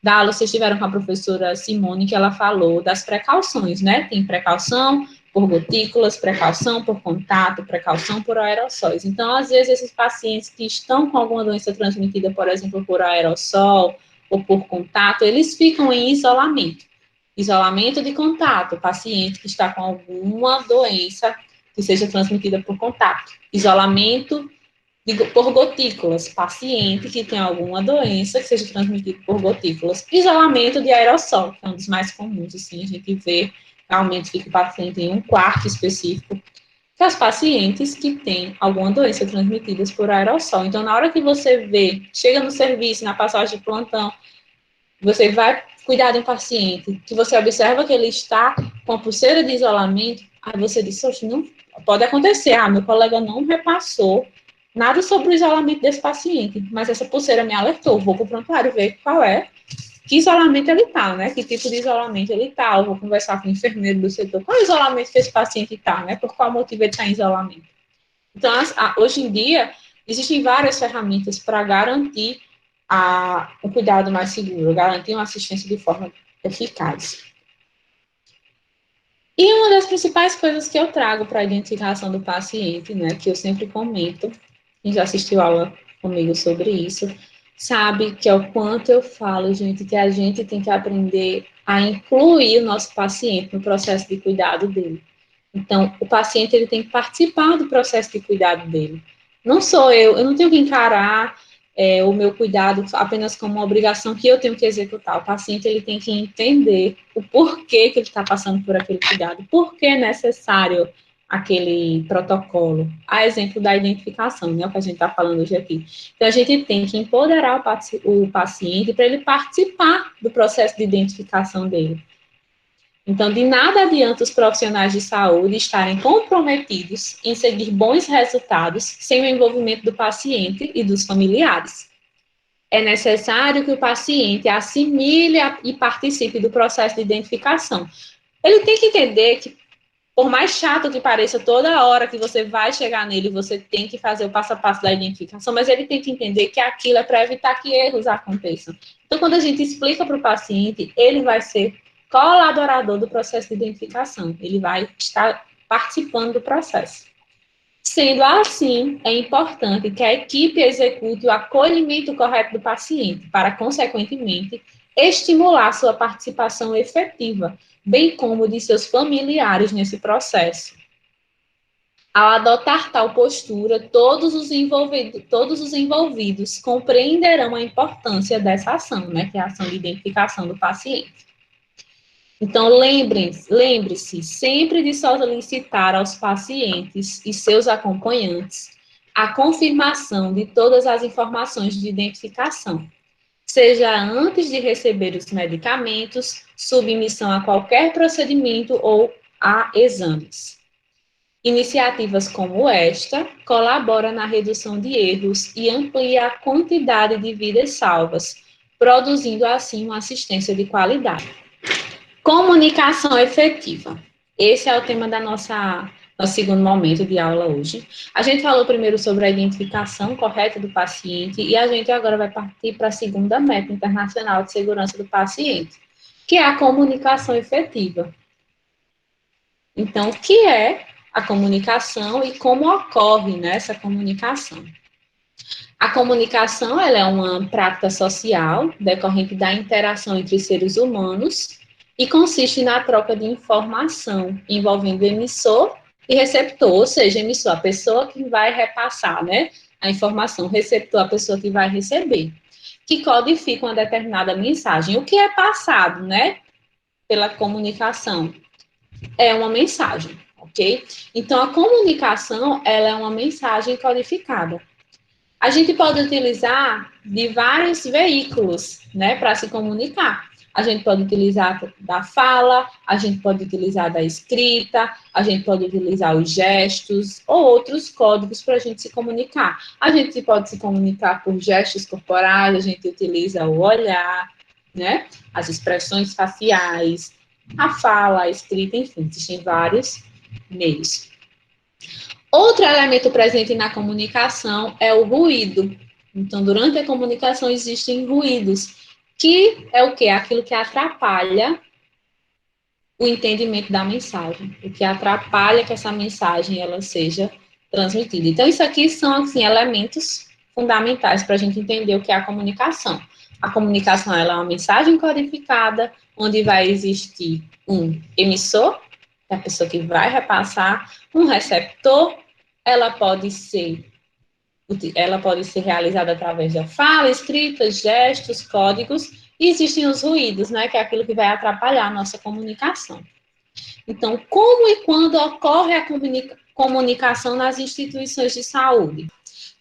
da aula, vocês tiveram com a professora Simone, que ela falou das precauções, né? Tem precaução por gotículas, precaução por contato, precaução por aerossóis. Então, às vezes, esses pacientes que estão com alguma doença transmitida, por exemplo, por aerossol ou por contato, eles ficam em isolamento. Isolamento de contato, paciente que está com alguma doença que seja transmitida por contato. Isolamento por gotículas, paciente que tem alguma doença que seja transmitida por gotículas. Isolamento de aerossol, que é um dos mais comuns, assim, a gente vê, realmente fica o paciente em um quarto específico, que os pacientes que têm alguma doença transmitida por aerossol. Então, na hora que você vê, chega no serviço, na passagem de plantão, você vai cuidar de um paciente, que você observa que ele está com a pulseira de isolamento, aí você diz, oxe, não pode acontecer, meu colega não repassou nada sobre o isolamento desse paciente, mas essa pulseira me alertou, vou para o prontuário ver qual é, que isolamento ele está, né, que tipo de isolamento ele está, eu vou conversar com o enfermeiro do setor, qual é o isolamento que esse paciente está, né, por qual motivo ele está em isolamento. Então, hoje em dia, existem várias ferramentas para garantir um cuidado mais seguro, garantir uma assistência de forma eficaz. E uma das principais coisas que eu trago para a identificação do paciente, né, que eu sempre comento, quem já assistiu aula comigo sobre isso, sabe que é o quanto eu falo, gente, que a gente tem que aprender a incluir o nosso paciente no processo de cuidado dele. Então, o paciente ele tem que participar do processo de cuidado dele. Não sou eu não tenho que encarar o meu cuidado apenas como uma obrigação que eu tenho que executar. O paciente ele tem que entender o porquê que ele está passando por aquele cuidado, por que é necessário aquele protocolo. A exemplo da identificação, né, o que a gente está falando hoje aqui. Então, a gente tem que empoderar o paciente para ele participar do processo de identificação dele. Então, de nada adianta os profissionais de saúde estarem comprometidos em seguir bons resultados sem o envolvimento do paciente e dos familiares. É necessário que o paciente assimile e participe do processo de identificação. Ele tem que entender que, por mais chato que pareça, toda hora que você vai chegar nele, você tem que fazer o passo a passo da identificação, mas ele tem que entender que aquilo é para evitar que erros aconteçam. Então, quando a gente explica para o paciente, ele vai ser colaborador do processo de identificação, ele vai estar participando do processo. Sendo assim, é importante que a equipe execute o acolhimento correto do paciente, para, consequentemente, estimular sua participação efetiva, bem como de seus familiares nesse processo. Ao adotar tal postura, todos os envolvidos compreenderão a importância dessa ação, né, que é a ação de identificação do paciente. Então, lembre-se sempre de solicitar aos pacientes e seus acompanhantes a confirmação de todas as informações de identificação, seja antes de receber os medicamentos, submissão a qualquer procedimento ou a exames. Iniciativas como esta colaboram na redução de erros e amplia a quantidade de vidas salvas, produzindo assim uma assistência de qualidade. Comunicação efetiva. Esse é o tema da nosso segundo momento de aula hoje. A gente falou primeiro sobre a identificação correta do paciente e a gente agora vai partir para a segunda meta internacional de segurança do paciente, que é a comunicação efetiva. Então, o que é a comunicação e como ocorre, né, essa comunicação? A comunicação ela é uma prática social decorrente da interação entre seres humanos e consiste na troca de informação envolvendo emissor e receptor, ou seja, emissor, a pessoa que vai repassar, né, a informação, receptor, a pessoa que vai receber, que codifica uma determinada mensagem. O que é passado, né, pela comunicação? É uma mensagem, ok? Então, a comunicação, ela é uma mensagem codificada. A gente pode utilizar de vários veículos, né, para se comunicar. A gente pode utilizar da fala, a gente pode utilizar da escrita, a gente pode utilizar os gestos ou outros códigos para a gente se comunicar. A gente pode se comunicar por gestos corporais, a gente utiliza o olhar, né, as expressões faciais, a fala, a escrita, enfim, existem vários meios. Outro elemento presente na comunicação é o ruído. Então, durante a comunicação existem ruídos, que é o quê? Aquilo que atrapalha o entendimento da mensagem, o que atrapalha que essa mensagem ela seja transmitida. Então, isso aqui são, assim, elementos fundamentais para a gente entender o que é a comunicação. A comunicação ela é uma mensagem codificada, onde vai existir um emissor a pessoa que vai repassar, um receptor, ela pode ser realizada através da fala, escrita, gestos, códigos, e existem os ruídos, né, que é aquilo que vai atrapalhar a nossa comunicação. Então, como e quando ocorre a comunicação nas instituições de saúde?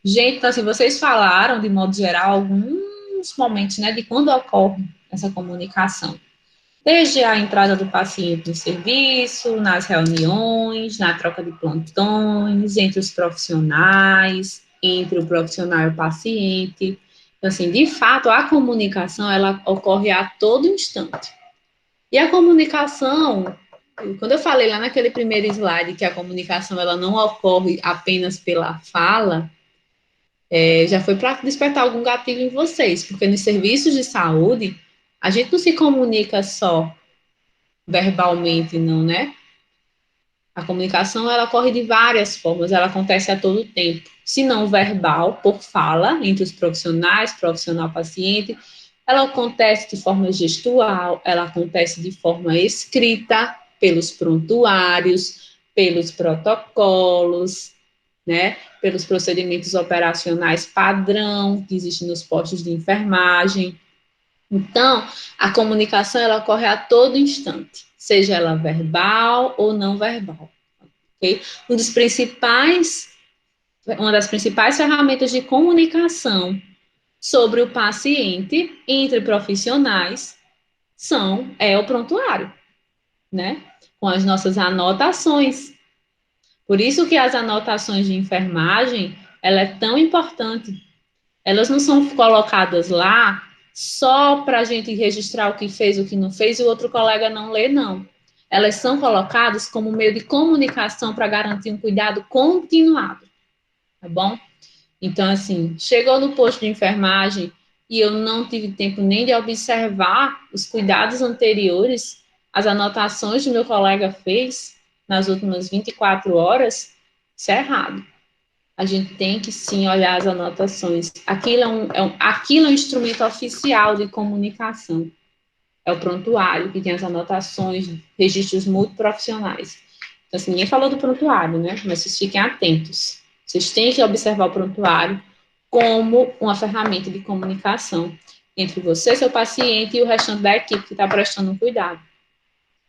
Gente, então, assim, vocês falaram, de modo geral, alguns momentos, né, de quando ocorre essa comunicação. Desde a entrada do paciente no serviço, nas reuniões, na troca de plantões, entre os profissionais, entre o profissional e o paciente. Então, assim, de fato, a comunicação, ela ocorre a todo instante. E a comunicação, quando eu falei lá naquele primeiro slide que a comunicação, ela não ocorre apenas pela fala, já foi para despertar algum gatilho em vocês, porque nos serviços de saúde, a gente não se comunica só verbalmente, não, né? A comunicação, ela ocorre de várias formas, ela acontece a todo tempo. Se não verbal, por fala, entre os profissionais, profissional-paciente, ela acontece de forma gestual, ela acontece de forma escrita, pelos prontuários, pelos protocolos, né? Pelos procedimentos operacionais padrão que existem nos postos de enfermagem. Então, a comunicação, ela ocorre a todo instante, seja ela verbal ou não verbal, ok? Uma das principais ferramentas de comunicação sobre o paciente entre profissionais é o prontuário, né? Com as nossas anotações. Por isso que as anotações de enfermagem, ela é tão importante. Elas não são colocadas lá só para a gente registrar o que fez, o que não fez, e o outro colega não lê, não. Elas são colocadas como meio de comunicação para garantir um cuidado continuado, tá bom? Então, assim, chegou no posto de enfermagem e eu não tive tempo nem de observar os cuidados anteriores, as anotações que meu colega fez nas últimas 24 horas, isso é errado. A gente tem que, sim, olhar as anotações. Aquilo é um instrumento oficial de comunicação. É o prontuário, que tem as anotações, registros multiprofissionais. Então, assim, ninguém falou do prontuário, né? Mas vocês fiquem atentos. Vocês têm que observar o prontuário como uma ferramenta de comunicação entre você, seu paciente, e o restante da equipe que está prestando um cuidado.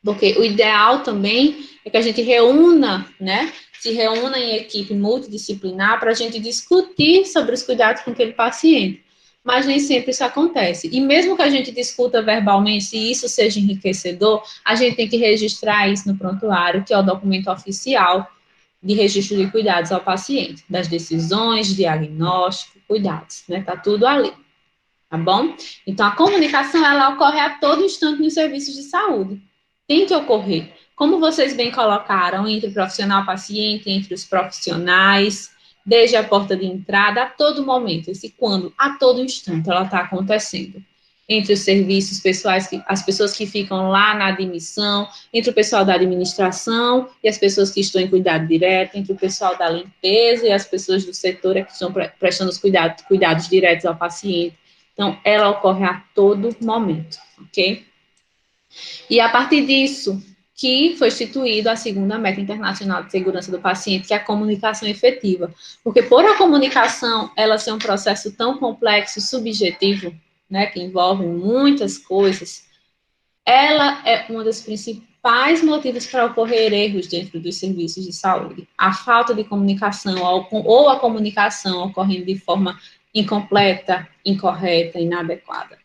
Porque o ideal também é que a gente se reúna em equipe multidisciplinar para a gente discutir sobre os cuidados com aquele paciente. Mas nem sempre isso acontece. E mesmo que a gente discuta verbalmente, se isso seja enriquecedor, a gente tem que registrar isso no prontuário, que é o documento oficial de registro de cuidados ao paciente, das decisões, diagnóstico, cuidados, né? Tá tudo ali, tá bom? Então, a comunicação, ela ocorre a todo instante nos serviços de saúde. Tem que ocorrer. Como vocês bem colocaram, entre o profissional e o paciente, entre os profissionais, desde a porta de entrada, a todo momento. Esse quando, a todo instante, ela está acontecendo. Entre os serviços pessoais, as pessoas que ficam lá na admissão, entre o pessoal da administração e as pessoas que estão em cuidado direto, entre o pessoal da limpeza e as pessoas do setor que estão prestando os cuidados diretos ao paciente. Então, ela ocorre a todo momento, ok? E a partir disso, que foi instituída a segunda meta internacional de segurança do paciente, que é a comunicação efetiva. Porque por a comunicação, ela ser um processo tão complexo, subjetivo, né, que envolve muitas coisas, ela é uma das principais motivos para ocorrer erros dentro dos serviços de saúde. A falta de comunicação ou a comunicação ocorrendo de forma incompleta, incorreta, inadequada.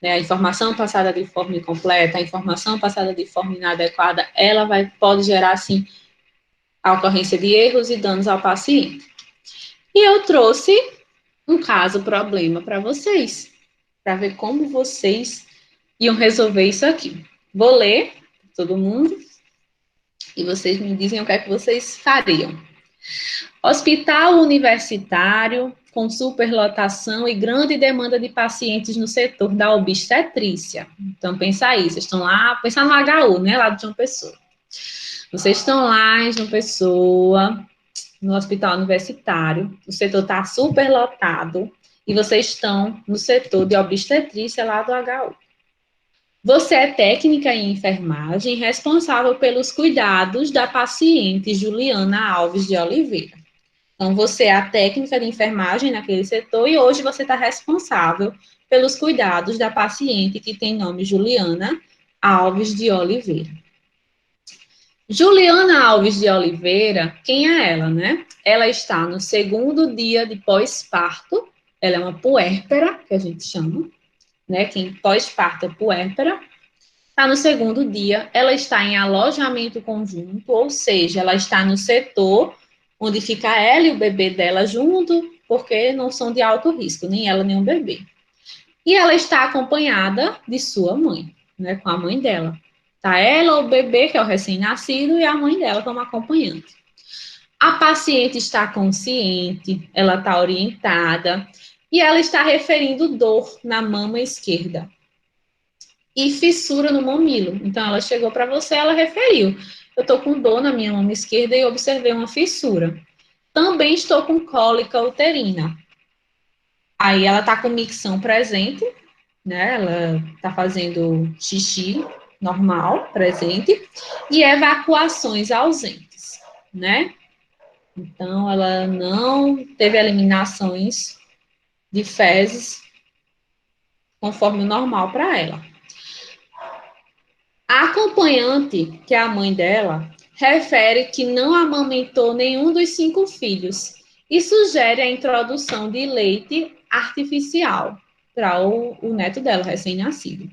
A informação passada de forma incompleta, a informação passada de forma inadequada, ela pode gerar, sim, a ocorrência de erros e danos ao paciente. E eu trouxe um problema para vocês, para ver como vocês iam resolver isso aqui. Vou ler, todo mundo, e vocês me dizem o que é que vocês fariam. Hospital universitário com superlotação e grande demanda de pacientes no setor da obstetrícia. Então, pensa aí, vocês estão lá, pensa no HU, né, lá de João Pessoa. Vocês estão lá em João Pessoa, no hospital universitário, o setor está superlotado, e vocês estão no setor de obstetrícia lá do HU. Você é técnica em enfermagem responsável pelos cuidados da paciente Juliana Alves de Oliveira. Então, você é a técnica de enfermagem naquele setor e hoje você está responsável pelos cuidados da paciente que tem nome Juliana Alves de Oliveira. Juliana Alves de Oliveira, quem é ela, né? Ela está no 2º dia de pós-parto, ela é uma puérpera, que a gente chama, né? Quem pós-parto é puérpera. Está no 2º dia, ela está em alojamento conjunto, ou seja, ela está no setor onde fica ela e o bebê dela junto, porque não são de alto risco, nem ela nem o bebê. E ela está acompanhada de sua mãe, né, com a mãe dela. Tá ela, o bebê, que é o recém-nascido, e a mãe dela como acompanhante. A paciente está consciente, ela está orientada, e ela está referindo dor na mama esquerda e fissura no mamilo. Então, ela chegou para você, ela referiu. Eu estou com dor na minha mama esquerda e observei uma fissura. Também estou com cólica uterina. Aí, ela está com micção presente, né? Ela está fazendo xixi normal, presente, e evacuações ausentes, né? Então, ela não teve eliminações de fezes conforme o normal para ela. A acompanhante, que é a mãe dela, refere que não amamentou nenhum dos 5 filhos e sugere a introdução de leite artificial para o neto dela, recém-nascido.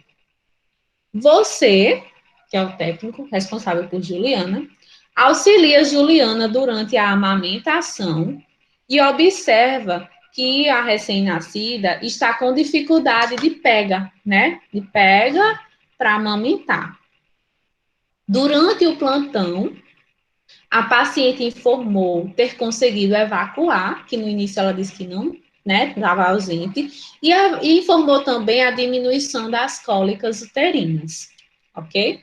Você, que é o técnico responsável por Juliana, auxilia Juliana durante a amamentação e observa que a recém-nascida está com dificuldade de pega, né? De pega para amamentar. Durante o plantão, a paciente informou ter conseguido evacuar, que no início ela disse que não, né, estava ausente, e informou também a diminuição das cólicas uterinas, ok?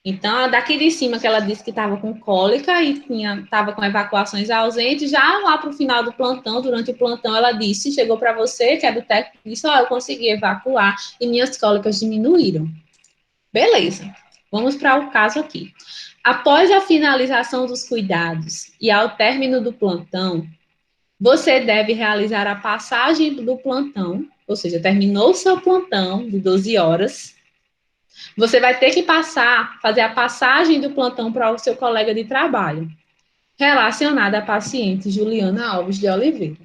Então, daqui de cima que ela disse que estava com cólica e estava com evacuações ausentes, já lá para o final do plantão, durante o plantão, ela disse, chegou para você, que é do técnico, disse, eu consegui evacuar e minhas cólicas diminuíram. Beleza, vamos para o caso aqui. Após a finalização dos cuidados e ao término do plantão, você deve realizar a passagem do plantão, ou seja, terminou o seu plantão de 12 horas, você vai ter que fazer a passagem do plantão para o seu colega de trabalho, relacionada à paciente Juliana Alves de Oliveira.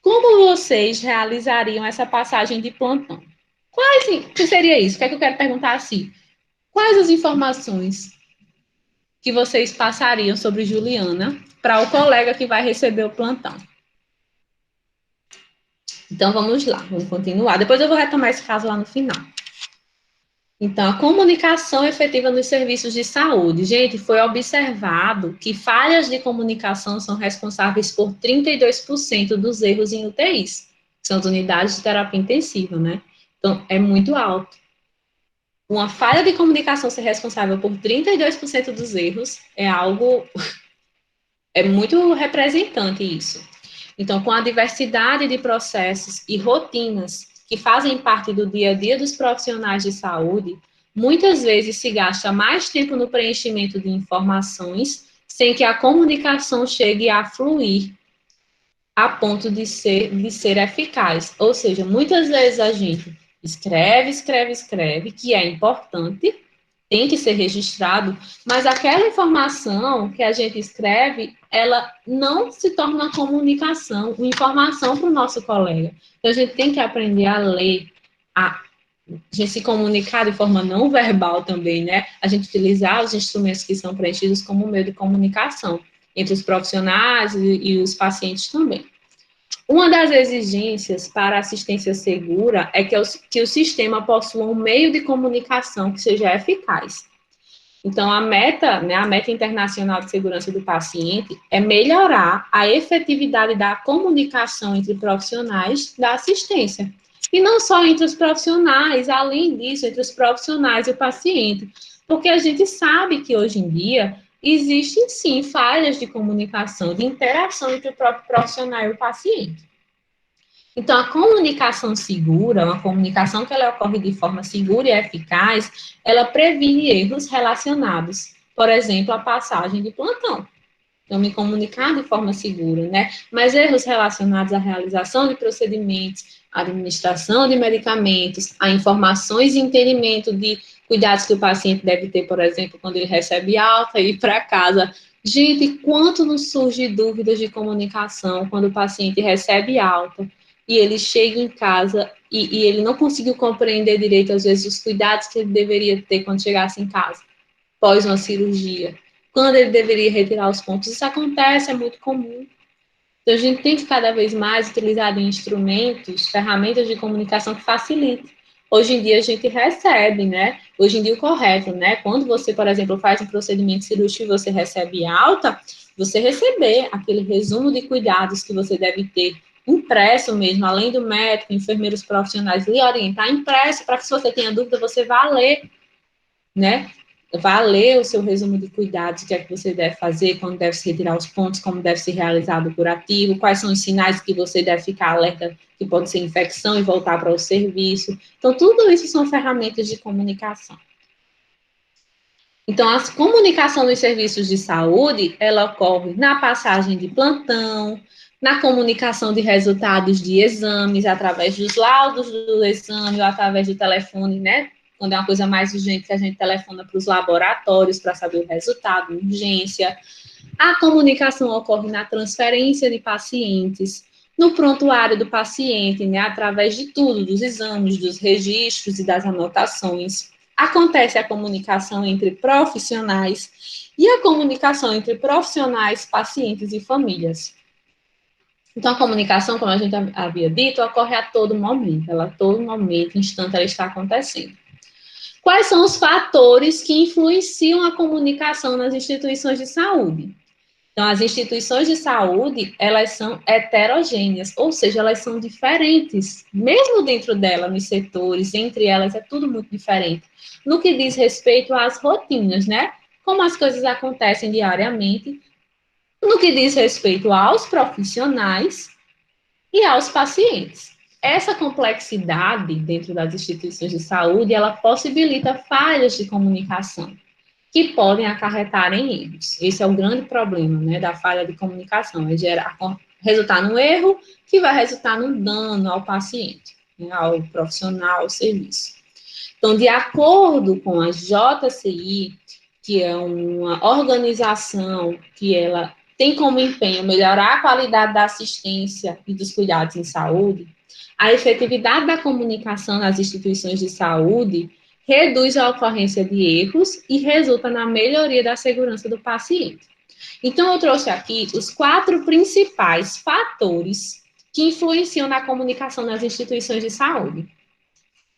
Como vocês realizariam essa passagem de plantão? O que seria isso? O que é que eu quero perguntar assim? Quais as informações que vocês passariam sobre Juliana para o colega que vai receber o plantão? Então, vamos lá, vamos continuar. Depois eu vou retomar esse caso lá no final. Então, a comunicação efetiva nos serviços de saúde. Gente, foi observado que falhas de comunicação são responsáveis por 32% dos erros em UTIs, que são as unidades de terapia intensiva, né? Então, é muito alto. Uma falha de comunicação ser responsável por 32% dos erros é algo... é muito representante isso. Então, com a diversidade de processos e rotinas que fazem parte do dia a dia dos profissionais de saúde, muitas vezes se gasta mais tempo no preenchimento de informações sem que a comunicação chegue a fluir a ponto de ser eficaz. Ou seja, muitas vezes a gente escreve, que é importante, tem que ser registrado, mas aquela informação que a gente escreve, ela não se torna uma comunicação, uma informação para o nosso colega. Então, a gente tem que aprender a ler, a gente se comunicar de forma não verbal também, né? A gente utilizar os instrumentos que são preenchidos como meio de comunicação entre os profissionais e os pacientes também. Uma das exigências para assistência segura é que o sistema possua um meio de comunicação que seja eficaz. Então, a meta internacional de segurança do paciente é melhorar a efetividade da comunicação entre profissionais da assistência. E não só entre os profissionais, além disso, entre os profissionais e o paciente. Porque a gente sabe que hoje em dia existem, sim, falhas de comunicação, de interação entre o próprio profissional e o paciente. Então, a comunicação segura, uma comunicação que ela ocorre de forma segura e eficaz, ela previne erros relacionados, por exemplo, à passagem de plantão. Então, me comunicar de forma segura, né? Mas erros relacionados à realização de procedimentos, à administração de medicamentos, a informações e entendimento de cuidados que o paciente deve ter, por exemplo, quando ele recebe alta e ir para casa. Gente, quanto nos surge dúvidas de comunicação quando o paciente recebe alta e ele chega em casa e ele não conseguiu compreender direito, às vezes, os cuidados que ele deveria ter quando chegasse em casa, pós uma cirurgia, quando ele deveria retirar os pontos. Isso acontece, é muito comum. Então, a gente tem que cada vez mais utilizar instrumentos, ferramentas de comunicação que facilitem. Hoje em dia, a gente recebe, né? Hoje em dia, o correto, né? Quando você, por exemplo, faz um procedimento cirúrgico e você recebe alta, você receber aquele resumo de cuidados que você deve ter impresso mesmo, além do médico, enfermeiros profissionais lhe orientar, impresso, para que se você tenha dúvida, você vá ler, né? Vá ler o seu resumo de cuidados, o que é que você deve fazer, quando deve se retirar os pontos, como deve ser realizado o curativo, quais são os sinais que você deve ficar alerta, que pode ser infecção e voltar para o serviço. Então, tudo isso são ferramentas de comunicação. Então, a comunicação dos serviços de saúde, ela ocorre na passagem de plantão, na comunicação de resultados de exames, através dos laudos do exame, ou através do telefone, né? Quando é uma coisa mais urgente, que a gente telefona para os laboratórios para saber o resultado, urgência. A comunicação ocorre na transferência de pacientes, no prontuário do paciente, né? Através de tudo, dos exames, dos registros e das anotações. Acontece a comunicação entre profissionais e a comunicação entre profissionais, pacientes e famílias. Então, a comunicação, como a gente havia dito, ocorre a todo momento. Ela, a todo momento, instante, ela está acontecendo. Quais são os fatores que influenciam a comunicação nas instituições de saúde? Então, as instituições de saúde, elas são heterogêneas, ou seja, elas são diferentes, mesmo dentro dela, nos setores, entre elas, é tudo muito diferente. No que diz respeito às rotinas, né? Como as coisas acontecem diariamente, no que diz respeito aos profissionais e aos pacientes. Essa complexidade dentro das instituições de saúde, ela possibilita falhas de comunicação, que podem acarretar em erros. Esse é o grande problema, né, da falha de comunicação, é resultar num erro que vai resultar num dano ao paciente, né, ao profissional, ao serviço. Então, de acordo com a JCI, que é uma organização que ela tem como empenho melhorar a qualidade da assistência e dos cuidados em saúde, a efetividade da comunicação nas instituições de saúde reduz a ocorrência de erros e resulta na melhoria da segurança do paciente. Então, eu trouxe aqui os 4 principais fatores que influenciam na comunicação nas instituições de saúde.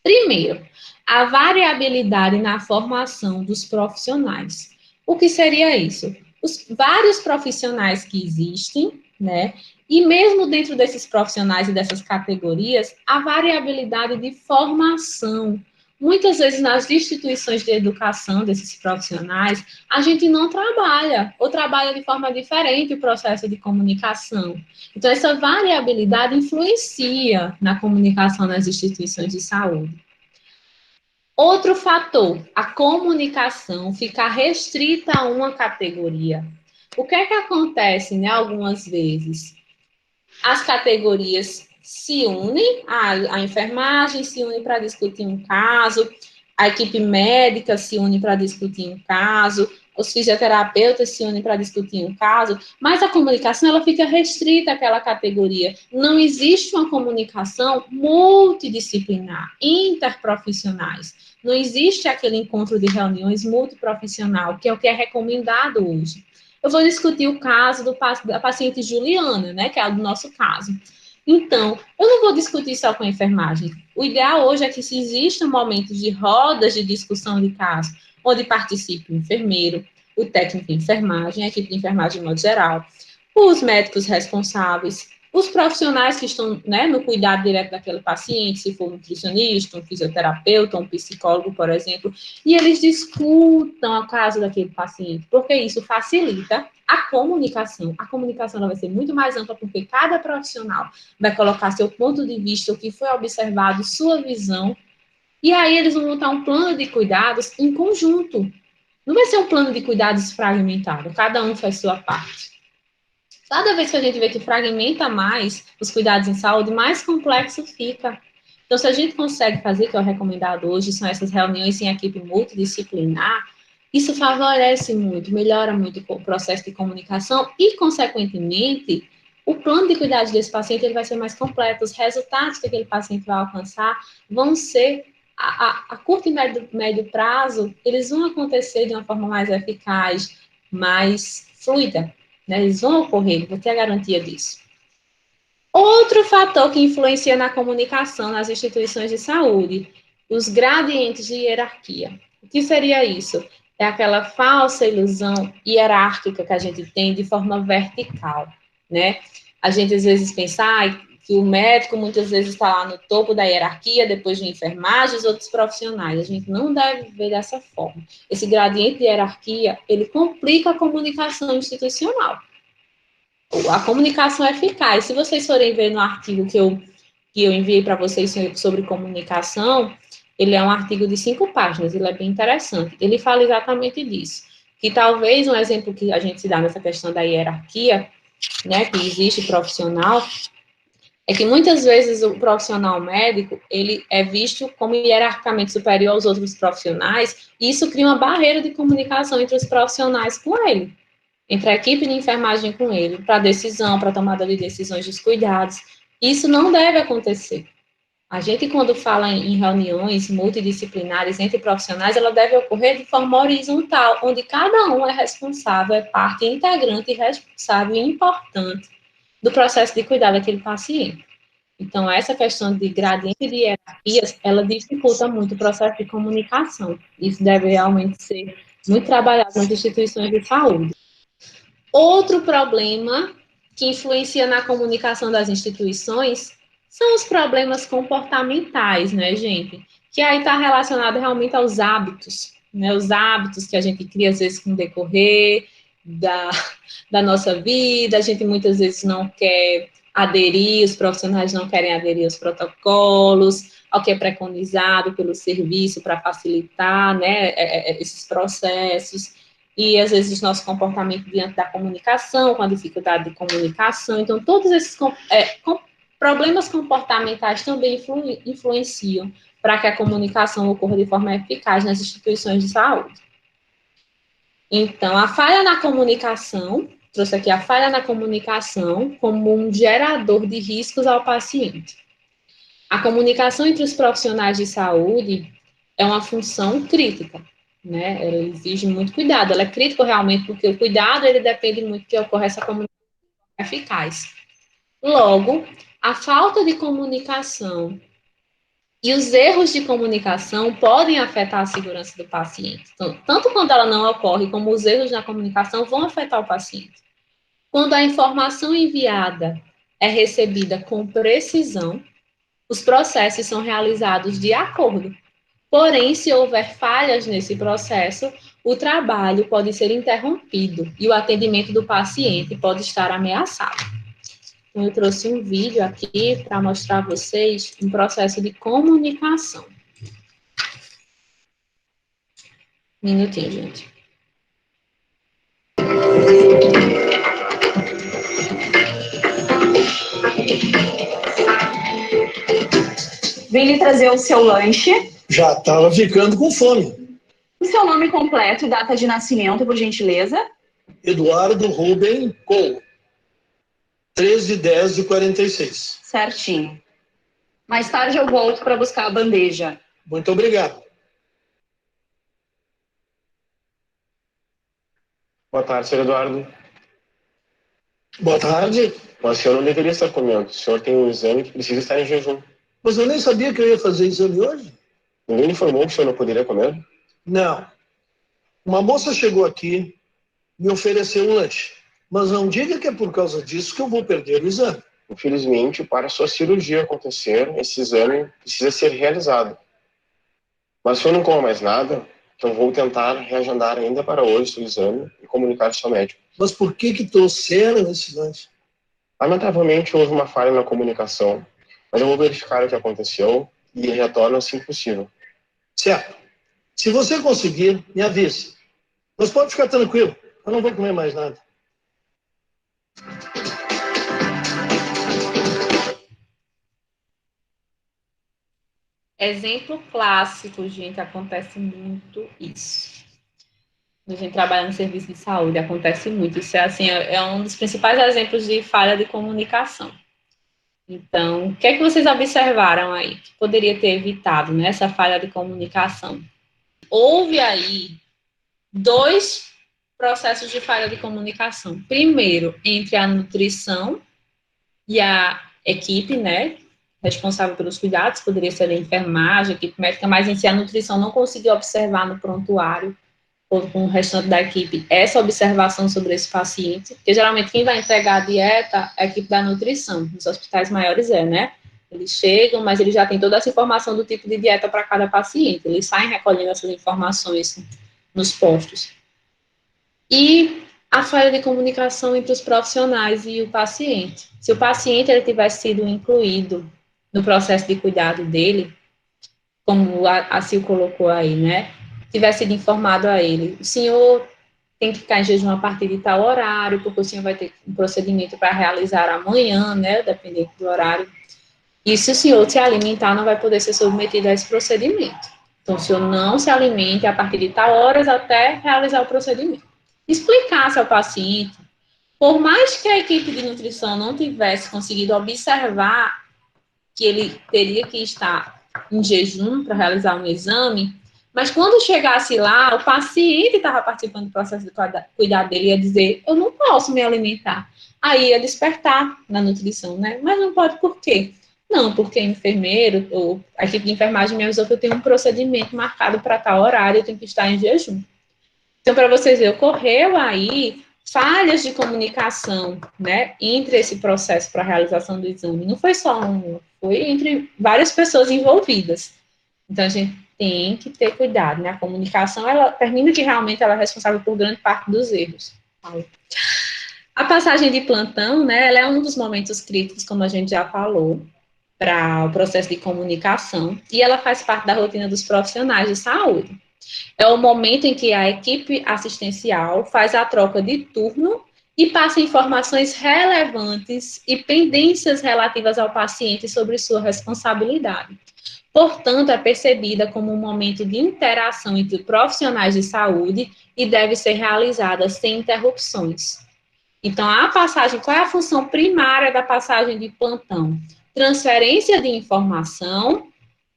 Primeiro, a variabilidade na formação dos profissionais. O que seria isso? Os vários profissionais que existem, né? E mesmo dentro desses profissionais e dessas categorias, a variabilidade de formação. Muitas vezes, nas instituições de educação desses profissionais, a gente não trabalha, ou trabalha de forma diferente o processo de comunicação. Então, essa variabilidade influencia na comunicação nas instituições de saúde. Outro fator, a comunicação ficar restrita a uma categoria. O que é que acontece, né, algumas vezes? As categorias se unem, a enfermagem se une para discutir um caso, a equipe médica se une para discutir um caso, os fisioterapeutas se unem para discutir um caso, mas a comunicação ela fica restrita àquela categoria. Não existe uma comunicação multidisciplinar, interprofissionais. Não existe aquele encontro de reuniões multiprofissional, que é o que é recomendado hoje. Eu vou discutir o caso da paciente Juliana, né, que é o do nosso caso. Então, eu não vou discutir só com a enfermagem. O ideal hoje é que se existam momentos de rodas de discussão de caso, onde participe o enfermeiro, o técnico de enfermagem, a equipe de enfermagem de modo geral, os médicos responsáveis, os profissionais que estão, né, no cuidado direto daquele paciente, se for um nutricionista, um fisioterapeuta, um psicólogo, por exemplo, e eles discutam o caso daquele paciente, porque isso facilita a comunicação. A comunicação ela vai ser muito mais ampla, porque cada profissional vai colocar seu ponto de vista, o que foi observado, sua visão, e aí eles vão montar um plano de cuidados em conjunto. Não vai ser um plano de cuidados fragmentado, cada um faz sua parte. Cada vez que a gente vê que fragmenta mais os cuidados em saúde, mais complexo fica. Então, se a gente consegue fazer, que é o recomendado hoje, são essas reuniões em equipe multidisciplinar, isso favorece muito, melhora muito o processo de comunicação e, consequentemente, o plano de cuidados desse paciente ele vai ser mais completo, os resultados que aquele paciente vai alcançar vão ser, a curto e médio prazo, eles vão acontecer de uma forma mais eficaz, mais fluida. Né, eles vão ocorrer, vou ter a garantia disso. Outro fator que influencia na comunicação nas instituições de saúde, os gradientes de hierarquia. O que seria isso? É aquela falsa ilusão hierárquica que a gente tem de forma vertical, né? A gente às vezes pensa que o médico muitas vezes está lá no topo da hierarquia, depois de enfermagem, os outros profissionais. A gente não deve ver dessa forma. Esse gradiente de hierarquia, ele complica a comunicação institucional. A comunicação eficaz. Se vocês forem ver no artigo que eu enviei para vocês sobre comunicação, ele é um artigo de 5 páginas, ele é bem interessante. Ele fala exatamente disso. Que talvez um exemplo que a gente se dá nessa questão da hierarquia, né, que existe profissional, é que muitas vezes o profissional médico, ele é visto como hierarquicamente superior aos outros profissionais, e isso cria uma barreira de comunicação entre os profissionais com ele, entre a equipe de enfermagem com ele, para decisão, para tomada de decisões dos cuidados. Isso não deve acontecer. A gente, quando fala em reuniões multidisciplinares entre profissionais, ela deve ocorrer de forma horizontal, onde cada um é responsável, é parte integrante e responsável e importante do processo de cuidar daquele paciente. Então, essa questão de gradiente de hierarquias, ela dificulta muito o processo de comunicação. Isso deve realmente ser muito trabalhado nas instituições de saúde. Outro problema que influencia na comunicação das instituições são os problemas comportamentais, né, gente? Que aí está relacionado realmente aos hábitos, né? Os hábitos que a gente cria, às vezes, com o decorrer da nossa vida, a gente muitas vezes não quer aderir, os profissionais não querem aderir aos protocolos, ao que é preconizado pelo serviço para facilitar, né, esses processos, e às vezes nosso comportamento diante da comunicação, com a dificuldade de comunicação. Então, todos esses problemas comportamentais também influenciam para que a comunicação ocorra de forma eficaz nas instituições de saúde. Então, a falha na comunicação, trouxe aqui a falha na comunicação como um gerador de riscos ao paciente. A comunicação entre os profissionais de saúde é uma função crítica, né? Ela exige muito cuidado, ela é crítica realmente, porque o cuidado, ele depende muito que ocorra essa comunicação eficaz. Logo, a falta de comunicação e os erros de comunicação podem afetar a segurança do paciente. Então, tanto quando ela não ocorre, como os erros na comunicação vão afetar o paciente. Quando a informação enviada é recebida com precisão, os processos são realizados de acordo. Porém, se houver falhas nesse processo, o trabalho pode ser interrompido e o atendimento do paciente pode estar ameaçado. Então, eu trouxe um vídeo aqui para mostrar a vocês um processo de comunicação. Um minutinho, gente. Vem lhe trazer o seu lanche. Já estava ficando com fome. O seu nome completo e data de nascimento, por gentileza. Eduardo Ruben Cole. 13/10/46. Certinho. Mais tarde eu volto para buscar a bandeja. Muito obrigado. Boa tarde, senhor Eduardo. Boa tarde. Mas o senhor não deveria estar comendo. O senhor tem um exame que precisa estar em jejum. Mas eu nem sabia que eu ia fazer exame hoje. Ninguém informou que o senhor não poderia comer? Não. Uma moça chegou aqui, me ofereceu um lanche. Mas não diga que é por causa disso que eu vou perder o exame. Infelizmente, para sua cirurgia acontecer, esse exame precisa ser realizado. Mas se eu não como mais nada, então vou tentar reagendar ainda para hoje o exame e comunicar isso ao médico. Mas por que trouxeram esse lanche? Lamentavelmente, houve uma falha na comunicação, mas eu vou verificar o que aconteceu e retorno assim que possível. Certo. Se você conseguir, me avise. Mas pode ficar tranquilo, eu não vou comer mais nada. Exemplo clássico, gente, acontece muito isso. A gente trabalha no serviço de saúde, acontece muito. Isso é, assim, é um dos principais exemplos de falha de comunicação. Então, o que é que vocês observaram aí que poderia ter evitado, né, essa falha de comunicação? Houve aí 2 processos de falha de comunicação. Primeiro, entre a nutrição e a equipe, né, responsável pelos cuidados, poderia ser a enfermagem, a equipe médica, mas em si a nutrição não conseguiu observar no prontuário ou com o restante da equipe essa observação sobre esse paciente, porque geralmente quem vai entregar a dieta é a equipe da nutrição, nos hospitais maiores né? Eles chegam, mas eles já têm toda essa informação do tipo de dieta para cada paciente, eles saem recolhendo essas informações nos postos. E a falha de comunicação entre os profissionais e o paciente. Se o paciente ele tivesse sido incluído no processo de cuidado dele, como a Sil colocou aí, né? Tivesse sido informado a ele, o senhor tem que ficar em jejum a partir de tal horário, porque o senhor vai ter um procedimento para realizar amanhã, né? Dependendo do horário. E se o senhor se alimentar, não vai poder ser submetido a esse procedimento. Então, o senhor não se alimente a partir de tal horas até realizar o procedimento. Explicasse ao paciente, por mais que a equipe de nutrição não tivesse conseguido observar que ele teria que estar em jejum para realizar um exame, mas quando chegasse lá, o paciente estava participando do processo de cuidar dele, ia dizer, eu não posso me alimentar. Aí ia despertar na nutrição, né? Mas não pode por quê? Não, porque o enfermeiro, ou a equipe de enfermagem me avisou que eu tenho um procedimento marcado para tal horário, eu tenho que estar em jejum. Então, para vocês verem, ocorreu aí falhas de comunicação, né, entre esse processo para a realização do exame. Não foi só um, foi entre várias pessoas envolvidas. Então, a gente tem que ter cuidado, né? A comunicação, ela termina que realmente ela é responsável por grande parte dos erros. A passagem de plantão, né, ela é um dos momentos críticos, como a gente já falou, para o processo de comunicação, e ela faz parte da rotina dos profissionais de saúde. É o momento em que a equipe assistencial faz a troca de turno e passa informações relevantes e pendências relativas ao paciente sobre sua responsabilidade. Portanto, é percebida como um momento de interação entre profissionais de saúde e deve ser realizada sem interrupções. Então, a passagem, qual é a função primária da passagem de plantão? Transferência de informação,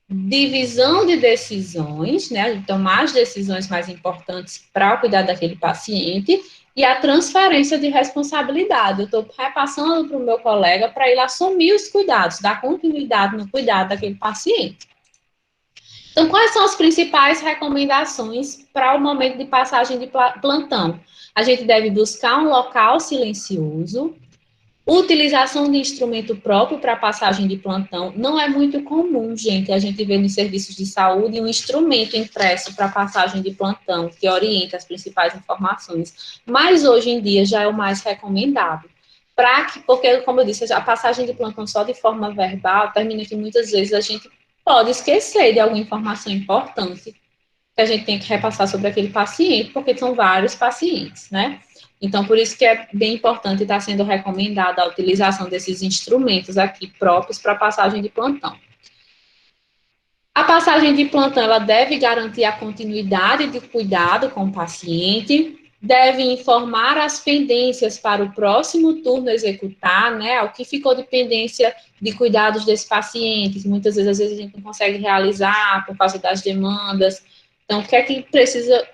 divisão de decisões, né, de tomar as decisões mais importantes para o cuidado daquele paciente, e a transferência de responsabilidade. Eu estou repassando para o meu colega para ele assumir os cuidados, dar continuidade no cuidado daquele paciente. Então, quais são as principais recomendações para o momento de passagem de plantão? A gente deve buscar um local silencioso. Utilização de instrumento próprio para passagem de plantão não é muito comum, gente. A gente vê nos serviços de saúde um instrumento impresso para passagem de plantão, que orienta as principais informações. Mas hoje em dia já é o mais recomendado. Porque, como eu disse, a passagem de plantão só de forma verbal termina que muitas vezes a gente pode esquecer de alguma informação importante que a gente tem que repassar sobre aquele paciente, porque são vários pacientes, né? Então, por isso que é bem importante estar sendo recomendada a utilização desses instrumentos aqui próprios para passagem de plantão. A passagem de plantão, ela deve garantir a continuidade de cuidado com o paciente, deve informar as pendências para o próximo turno executar, né, o que ficou de pendência de cuidados desse paciente, que muitas vezes, a gente não consegue realizar por causa das demandas. Então, o que é que precisa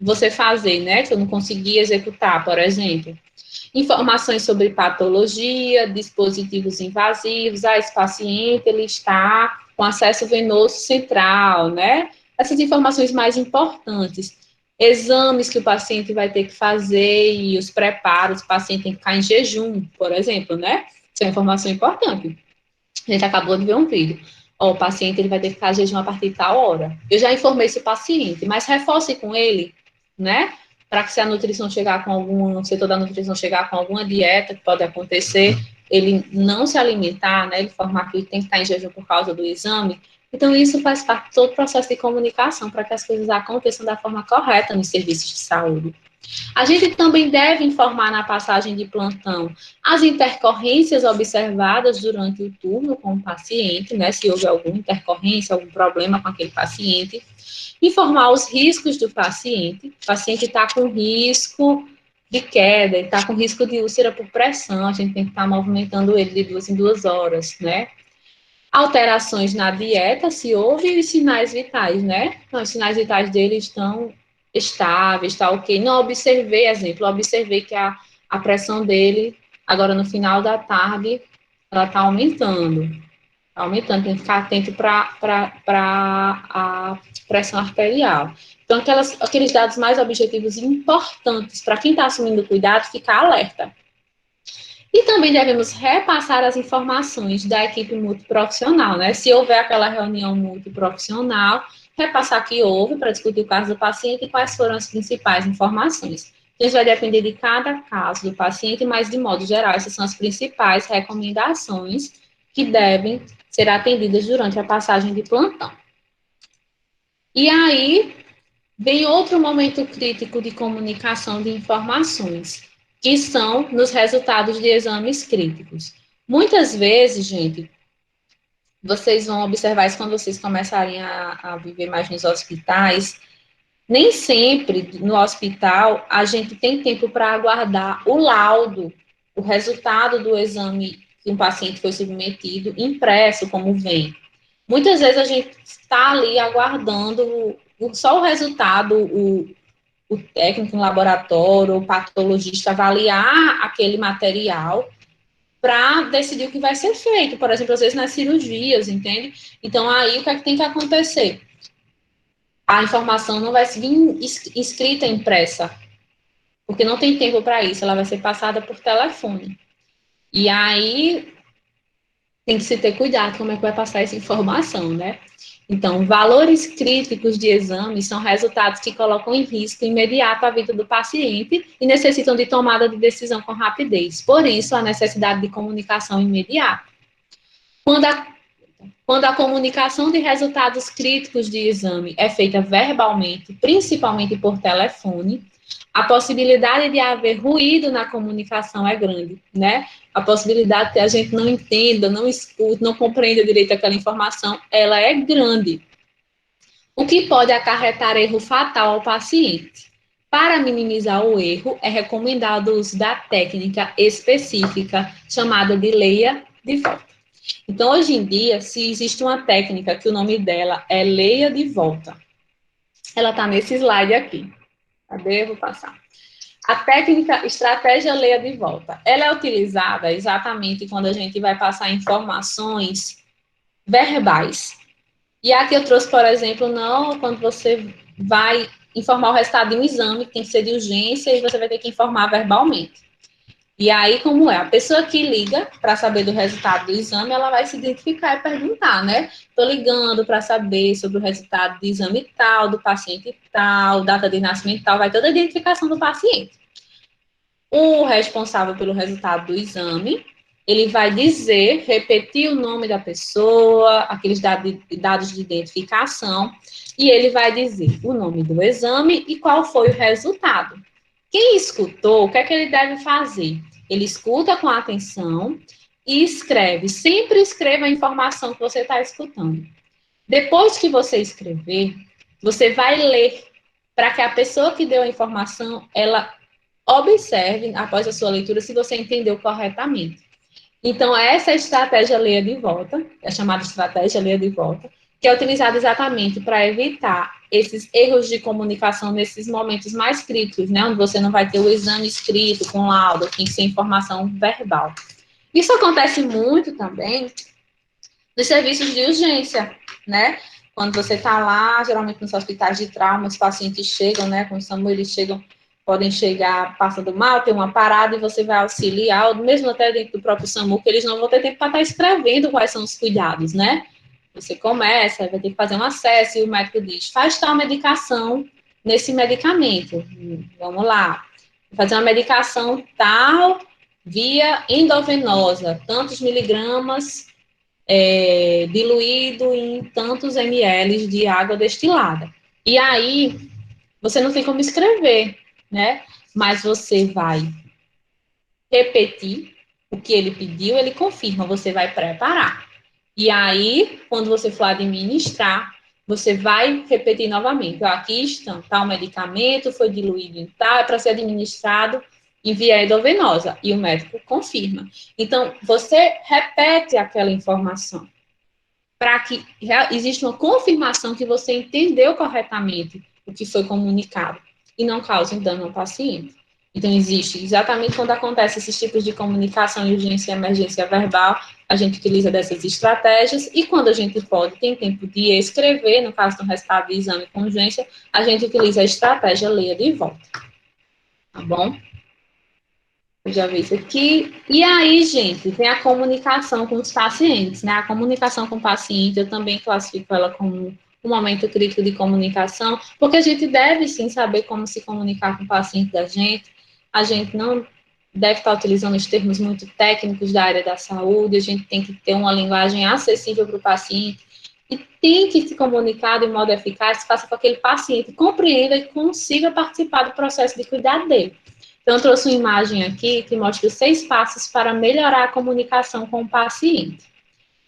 você fazer, né, que eu não consegui executar, por exemplo? Informações sobre patologia, dispositivos invasivos, esse paciente, ele está com acesso venoso central, né? Essas informações mais importantes. Exames que o paciente vai ter que fazer e os preparos, o paciente tem que ficar em jejum, por exemplo, né? Isso é uma informação importante. A gente acabou de ver um vídeo. Ó, o paciente ele vai ter que ficar jejum a partir de tal hora. Eu já informei esse paciente, mas reforce com ele, né? Para que se a nutrição chegar com algum, o setor da nutrição chegar com alguma dieta que pode acontecer, ele não se alimentar, né? Ele informar que ele tem que estar em jejum por causa do exame. Então, isso faz parte de todo o processo de comunicação para que as coisas aconteçam da forma correta nos serviços de saúde. A gente também deve informar na passagem de plantão as intercorrências observadas durante o turno com o paciente, né? Se houve alguma intercorrência, algum problema com aquele paciente. Informar os riscos do paciente. O paciente está com risco de queda, está com risco de úlcera por pressão, a gente tem que estar movimentando ele de 2 em 2 horas, né? Alterações na dieta, se houve, os sinais vitais, né? Então, os sinais vitais dele estão estáveis, está ok. Não observei, exemplo, observei que a pressão dele, agora no final da tarde, ela está aumentando. Está aumentando, tem que ficar atento para a pressão arterial. Então, aqueles dados mais objetivos e importantes para quem está assumindo cuidado, ficar alerta. E também devemos repassar as informações da equipe multiprofissional, né? Se houver aquela reunião multiprofissional, repassar que houve para discutir o caso do paciente e quais foram as principais informações. Isso vai depender de cada caso do paciente, mas, de modo geral, essas são as principais recomendações que devem ser atendidas durante a passagem de plantão. E aí, vem outro momento crítico de comunicação de informações, que são nos resultados de exames críticos. Muitas vezes, gente, vocês vão observar isso quando vocês começarem a viver mais nos hospitais, nem sempre no hospital a gente tem tempo para aguardar o laudo, o resultado do exame que um paciente foi submetido, impresso, como vem. Muitas vezes a gente está ali aguardando só o resultado, o técnico no laboratório, o patologista avaliar aquele material para decidir o que vai ser feito. Por exemplo, às vezes nas cirurgias, entende? Então, aí, o que é que tem que acontecer? A informação não vai vir escrita, impressa, porque não tem tempo para isso, ela vai ser passada por telefone. E aí, tem que se ter cuidado como é que vai passar essa informação, né? Então, valores críticos de exames são resultados que colocam em risco imediato a vida do paciente e necessitam de tomada de decisão com rapidez. Por isso, a necessidade de comunicação imediata. Quando a comunicação de resultados críticos de exame é feita verbalmente, principalmente por telefone, a possibilidade de haver ruído na comunicação é grande, né? A possibilidade que a gente não entenda, não escute, não compreenda direito aquela informação, ela é grande. O que pode acarretar erro fatal ao paciente. Para minimizar o erro, é recomendado o uso da técnica específica chamada de leia de volta. Então, hoje em dia, se existe uma técnica que o nome dela é leia de volta, ela está nesse slide aqui. Cadê? Eu vou passar. A técnica estratégia leia de volta, ela é utilizada exatamente quando a gente vai passar informações verbais. E aqui eu trouxe, por exemplo, não quando você vai informar o resultado de um exame, que tem que ser de urgência, e você vai ter que informar verbalmente. E aí, como é? A pessoa que liga para saber do resultado do exame, ela vai se identificar e perguntar, né? Estou ligando para saber sobre o resultado do exame tal, do paciente tal, data de nascimento tal, vai toda a identificação do paciente. O responsável pelo resultado do exame, ele vai dizer, repetir o nome da pessoa, aqueles dados de identificação, e ele vai dizer o nome do exame e qual foi o resultado. Quem escutou, o que é que ele deve fazer? Ele escuta com atenção e escreve. Sempre escreva a informação que você está escutando. Depois que você escrever, você vai ler para que a pessoa que deu a informação, ela observe, após a sua leitura, se você entendeu corretamente. Então, essa é a estratégia leia de volta, é chamada estratégia leia de volta, que é utilizada exatamente para evitar esses erros de comunicação nesses momentos mais críticos, né, onde você não vai ter o exame escrito com laudo, tem que ser informação verbal. Isso acontece muito também nos serviços de urgência, né, quando você está lá, geralmente nos hospitais de trauma, os pacientes chegam, né, com SAMU, eles chegam podem chegar passando mal, ter uma parada e você vai auxiliar, ou mesmo até dentro do próprio SAMU, que eles não vão ter tempo para estar escrevendo quais são os cuidados, né? Você começa, vai ter que fazer um acesso e o médico diz, faz tal medicação nesse medicamento. Vamos lá. Fazer uma medicação tal via endovenosa, tantos miligramas diluído em tantos ml de água destilada. E aí, você não tem como escrever, né? Mas você vai repetir o que ele pediu, ele confirma, você vai preparar. E aí, quando você for administrar, você vai repetir novamente. Aqui está, tal medicamento foi diluído em tal, é para ser administrado em via endovenosa. E o médico confirma. Então, você repete aquela informação para que exista uma confirmação que você entendeu corretamente o que foi comunicado e não cause dano ao paciente. Então, existe, exatamente quando acontece esses tipos de comunicação, urgência e emergência verbal, a gente utiliza dessas estratégias, e quando a gente pode, tem tempo de escrever, no caso do resultado de exame com urgência, a gente utiliza a estratégia leia de volta. Tá bom? Eu já vi isso aqui. E aí, gente, tem a comunicação com os pacientes, né? A comunicação com o paciente, eu também classifico ela como um momento crítico de comunicação, porque a gente deve, sim, saber como se comunicar com o paciente da gente. A gente não deve estar utilizando os termos muito técnicos da área da saúde, a gente tem que ter uma linguagem acessível para o paciente e tem que se comunicar de modo eficaz, que faça com que aquele paciente compreenda e consiga participar do processo de cuidado dele. Então, eu trouxe uma imagem aqui que mostra os 6 passos para melhorar a comunicação com o paciente.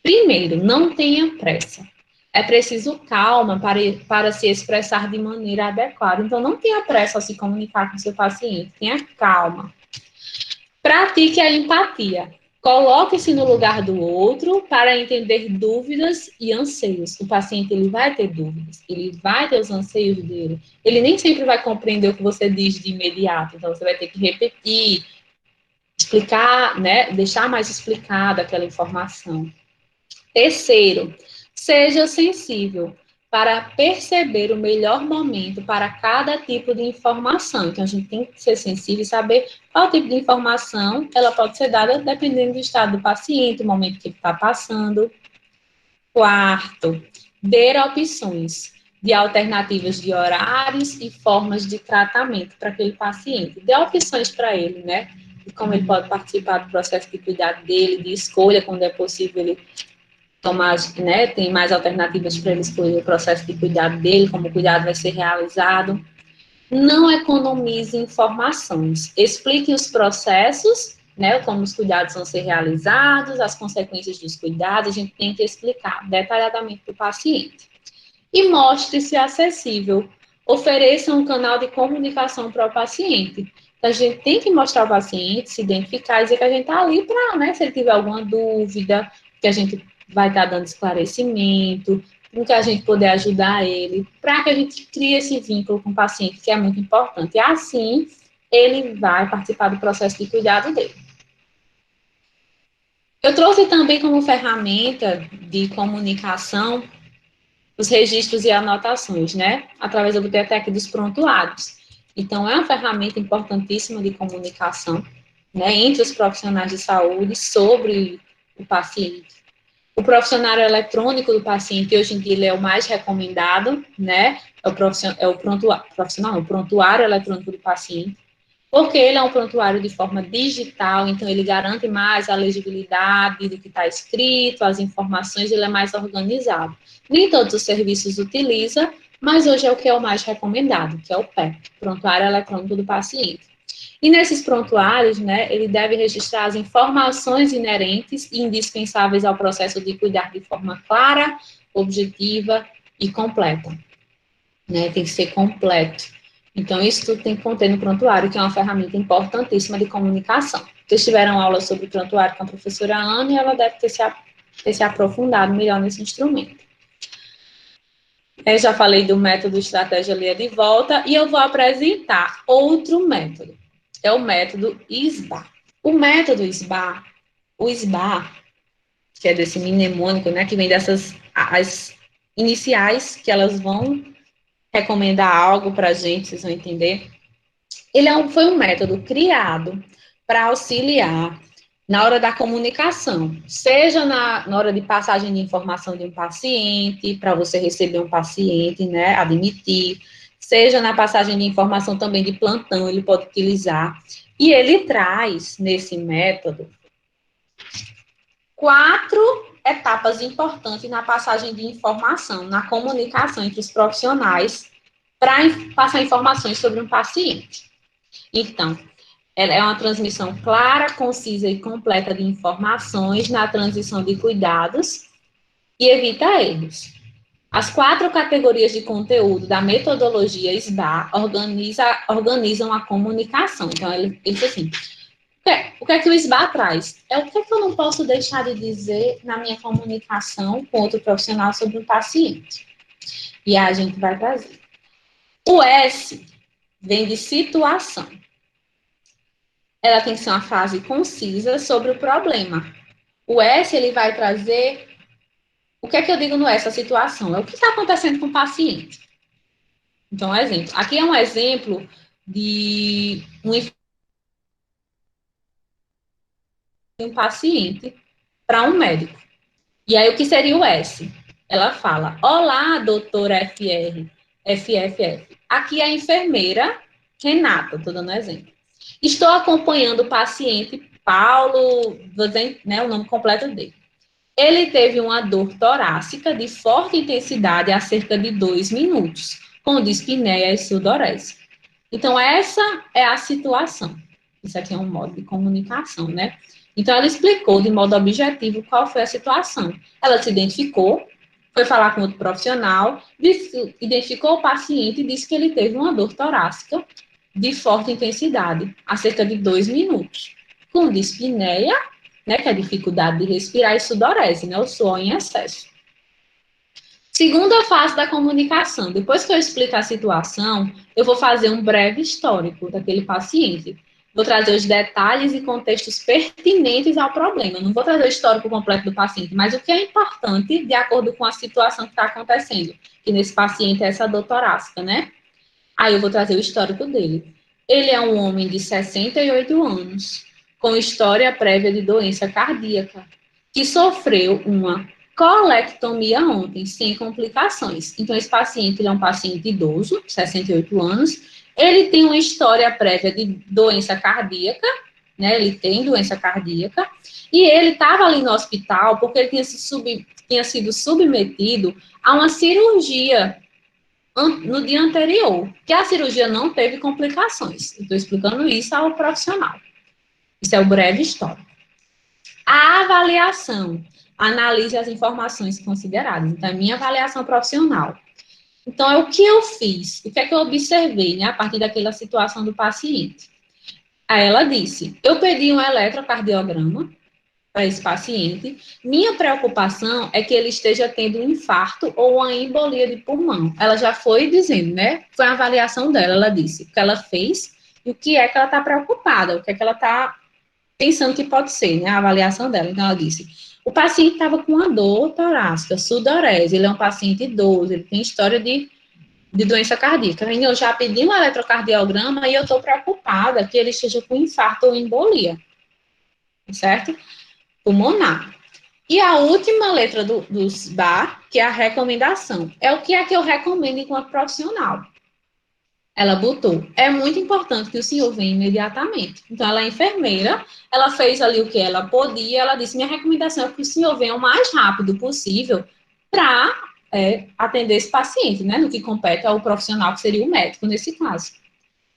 Primeiro, não tenha pressa. É preciso calma para se expressar de maneira adequada. Então, não tenha pressa ao se comunicar com seu paciente. Tenha calma. Pratique a empatia. Coloque-se no lugar do outro para entender dúvidas e anseios. O paciente, ele vai ter dúvidas, ele vai ter os anseios dele. Ele nem sempre vai compreender o que você diz de imediato. Então, você vai ter que repetir, explicar, né? Deixar mais explicada aquela informação. Terceiro, seja sensível para perceber o melhor momento para cada tipo de informação. Então, a gente tem que ser sensível e saber qual tipo de informação ela pode ser dada dependendo do estado do paciente, o momento que ele está passando. Quarto, dê opções de alternativas de horários e formas de tratamento para aquele paciente. Dê opções para ele, né? De como ele pode participar do processo de cuidado dele, de escolha, quando é possível ele tomar, né, tem mais alternativas para ele escolher o processo de cuidado dele, como o cuidado vai ser realizado. Não economize informações. Explique os processos, né, como os cuidados vão ser realizados, as consequências dos cuidados, a gente tem que explicar detalhadamente para o paciente. E mostre-se acessível. Ofereça um canal de comunicação para o paciente. A gente tem que mostrar ao paciente, se identificar e dizer que a gente está ali para, né, se ele tiver alguma dúvida, que a gente vai estar dando esclarecimento, com que a gente poder ajudar ele, para que a gente crie esse vínculo com o paciente, que é muito importante. E assim, ele vai participar do processo de cuidado dele. Eu trouxe também como ferramenta de comunicação os registros e anotações, né? Através da biblioteca dos prontuários. Então, é uma ferramenta importantíssima de comunicação, né, entre os profissionais de saúde sobre o paciente. O profissionário eletrônico do paciente, hoje em dia, ele é o mais recomendado, né? É o prontuário eletrônico do paciente, porque ele é um prontuário de forma digital, então ele garante mais a legibilidade do que está escrito, as informações, ele é mais organizado. Nem todos os serviços utilizam, mas hoje é o que é o mais recomendado, que é o PEP, Prontuário Eletrônico do Paciente. E nesses prontuários, né, ele deve registrar as informações inerentes e indispensáveis ao processo de cuidar de forma clara, objetiva e completa. Né, tem que ser completo. Então, isso tudo tem que conter no prontuário, que é uma ferramenta importantíssima de comunicação. Vocês tiveram aula sobre prontuário com a professora Ana e ela deve ter se aprofundado melhor nesse instrumento. Eu já falei do método estratégia leia de volta e eu vou apresentar outro método. É o método SBAR. O método SBAR, o SBAR, que é desse mnemônico, né, que vem dessas as iniciais, que elas vão recomendar algo para a gente, vocês vão entender. Foi um método criado para auxiliar na hora da comunicação, seja na hora de passagem de informação de um paciente, para você receber um paciente, né, admitir, seja na passagem de informação também de plantão, ele pode utilizar. E ele traz, nesse método, 4 etapas importantes na passagem de informação, na comunicação entre os profissionais, para passar informações sobre um paciente. Então, ela é uma transmissão clara, concisa e completa de informações na transição de cuidados e evita erros. As 4 categorias de conteúdo da metodologia SBA organizam a comunicação. Então, ele diz assim, o que é que o SBA traz? O que é que eu não posso deixar de dizer na minha comunicação com outro profissional sobre um paciente? E aí a gente vai trazer. O S vem de situação. Ela tem que ser uma frase concisa sobre o problema. O S, ele vai trazer... O que é que eu digo no S, a situação? É o que está acontecendo com o paciente. Então, exemplo. Aqui é um exemplo de um paciente para um médico. E aí, o que seria o S? Ela fala, olá, doutora FFF. Aqui é a enfermeira Renata, estou dando um exemplo. Estou acompanhando o paciente Paulo, né, o nome completo dele. Ele teve uma dor torácica de forte intensidade há cerca de 2 minutos, com dispneia e sudorese. Então, essa é a situação. Isso aqui é um modo de comunicação, né? Então, ela explicou de modo objetivo qual foi a situação. Ela se identificou, foi falar com outro profissional, identificou o paciente e disse que ele teve uma dor torácica de forte intensidade, há cerca de 2 minutos, com dispneia, né, que é a dificuldade de respirar, e sudorese, né, o suor em excesso. Segunda fase da comunicação. Depois que eu explico a situação, eu vou fazer um breve histórico daquele paciente. Vou trazer os detalhes e contextos pertinentes ao problema. Eu não vou trazer o histórico completo do paciente, mas o que é importante de acordo com a situação que está acontecendo. Que nesse paciente é essa dor torácica, né? Aí eu vou trazer o histórico dele. Ele é um homem de 68 anos, com história prévia de doença cardíaca, que sofreu uma colectomia ontem, sem complicações. Então, esse paciente, ele é um paciente idoso, 68 anos, ele tem uma história prévia de doença cardíaca, né, ele tem doença cardíaca, e ele estava ali no hospital porque ele tinha sido submetido a uma cirurgia no dia anterior, que a cirurgia não teve complicações. Estou explicando isso ao profissional. Isso é o breve histórico. A avaliação analise as informações consideradas. Então, é minha avaliação profissional. Então, é o que eu fiz, o que é que eu observei, né, a partir daquela situação do paciente. Aí ela disse, eu pedi um eletrocardiograma para esse paciente. Minha preocupação é que ele esteja tendo um infarto ou uma embolia de pulmão. Ela já foi dizendo, né? Foi a avaliação dela, ela disse o que ela fez e o que é que ela está preocupada, o que é que ela está pensando que pode ser, né? A avaliação dela. Então, ela disse, o paciente estava com uma dor torácica, sudorese, ele é um paciente idoso, ele tem história de doença cardíaca. Eu já pedi um eletrocardiograma e eu estou preocupada que ele esteja com infarto ou embolia, certo? Pulmonar. E a última letra do SBA, que é a recomendação. É o que é que eu recomendo enquanto profissional. Ela botou, é muito importante que o senhor venha imediatamente. Então, ela é enfermeira, ela fez ali o que ela podia, ela disse, minha recomendação é que o senhor venha o mais rápido possível para atender esse paciente, né, no que compete ao profissional, que seria o médico, nesse caso.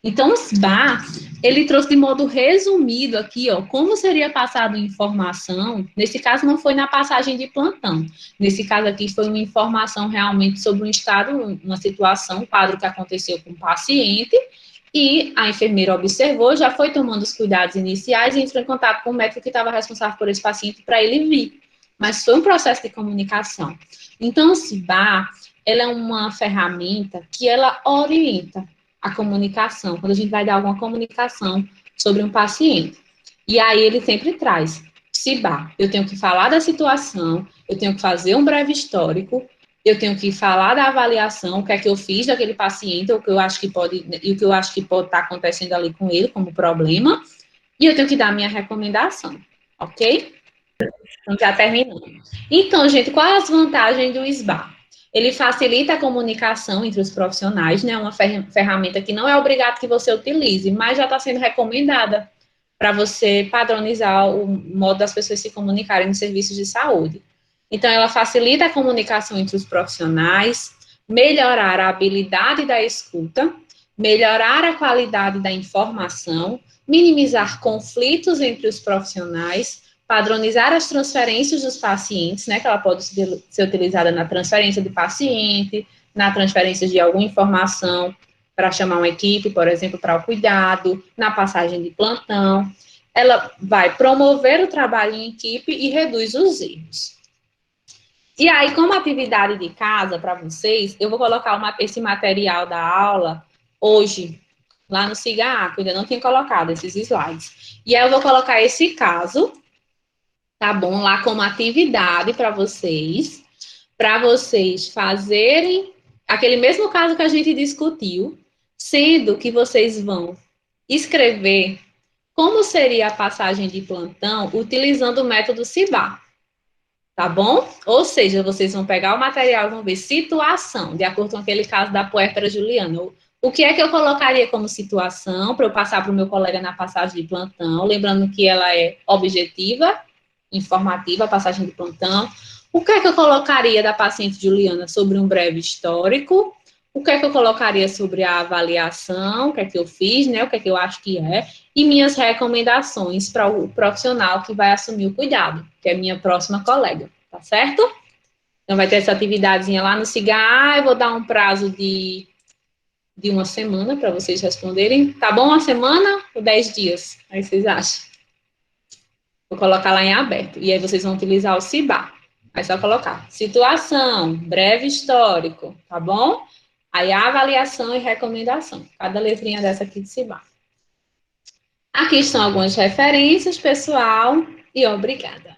Então, o SBA, ele trouxe de modo resumido aqui, ó, como seria passado informação, nesse caso não foi na passagem de plantão, nesse caso aqui foi uma informação realmente sobre um estado, uma situação, um quadro que aconteceu com o paciente, e a enfermeira observou, já foi tomando os cuidados iniciais e entrou em contato com o médico que estava responsável por esse paciente para ele vir, mas foi um processo de comunicação. Então, o SBA, ela é uma ferramenta que ela orienta a comunicação, quando a gente vai dar alguma comunicação sobre um paciente. E aí ele sempre traz, SBA, eu tenho que falar da situação, eu tenho que fazer um breve histórico, eu tenho que falar da avaliação, o que é que eu fiz daquele paciente, o que eu acho que pode, e o que eu acho que pode estar acontecendo ali com ele como problema, e eu tenho que dar minha recomendação, ok? Então, já terminando. Então, gente, quais as vantagens do SBA? Ele facilita a comunicação entre os profissionais, né? Uma ferramenta que não é obrigado que você utilize, mas já está sendo recomendada para você padronizar o modo das pessoas se comunicarem nos serviços de saúde. Então, ela facilita a comunicação entre os profissionais, melhorar a habilidade da escuta, melhorar a qualidade da informação, minimizar conflitos entre os profissionais, padronizar as transferências dos pacientes, né, que ela pode ser utilizada na transferência do paciente, na transferência de alguma informação para chamar uma equipe, por exemplo, para o cuidado, na passagem de plantão. Ela vai promover o trabalho em equipe e reduz os erros. E aí, como atividade de casa para vocês, eu vou colocar esse material da aula hoje, lá no SIGA, que eu ainda não tinha colocado esses slides. E aí eu vou colocar esse caso, tá bom? Lá como atividade para vocês fazerem aquele mesmo caso que a gente discutiu, sendo que vocês vão escrever como seria a passagem de plantão utilizando o método CIBA, tá bom? Ou seja, vocês vão pegar o material e vão ver situação, de acordo com aquele caso da puérpera Juliana. O que é que eu colocaria como situação para eu passar para o meu colega na passagem de plantão, lembrando que ela é objetiva, informativa, a passagem de plantão. O que é que eu colocaria da paciente Juliana sobre um breve histórico? O que é que eu colocaria sobre a avaliação? O que é que eu fiz, né? O que é que eu acho que é? E minhas recomendações para o profissional que vai assumir o cuidado, que é minha próxima colega, tá certo? Então, vai ter essa atividadezinha lá no SIGA. Eu vou dar um prazo de uma semana para vocês responderem. Tá bom? Uma semana ou 10 dias? Aí vocês acham? Vou colocar lá em aberto. E aí vocês vão utilizar o CIBA. Aí só colocar situação, breve histórico, tá bom? Aí a avaliação e recomendação. Cada letrinha dessa aqui de CIBA. Aqui estão algumas referências, pessoal. E obrigada.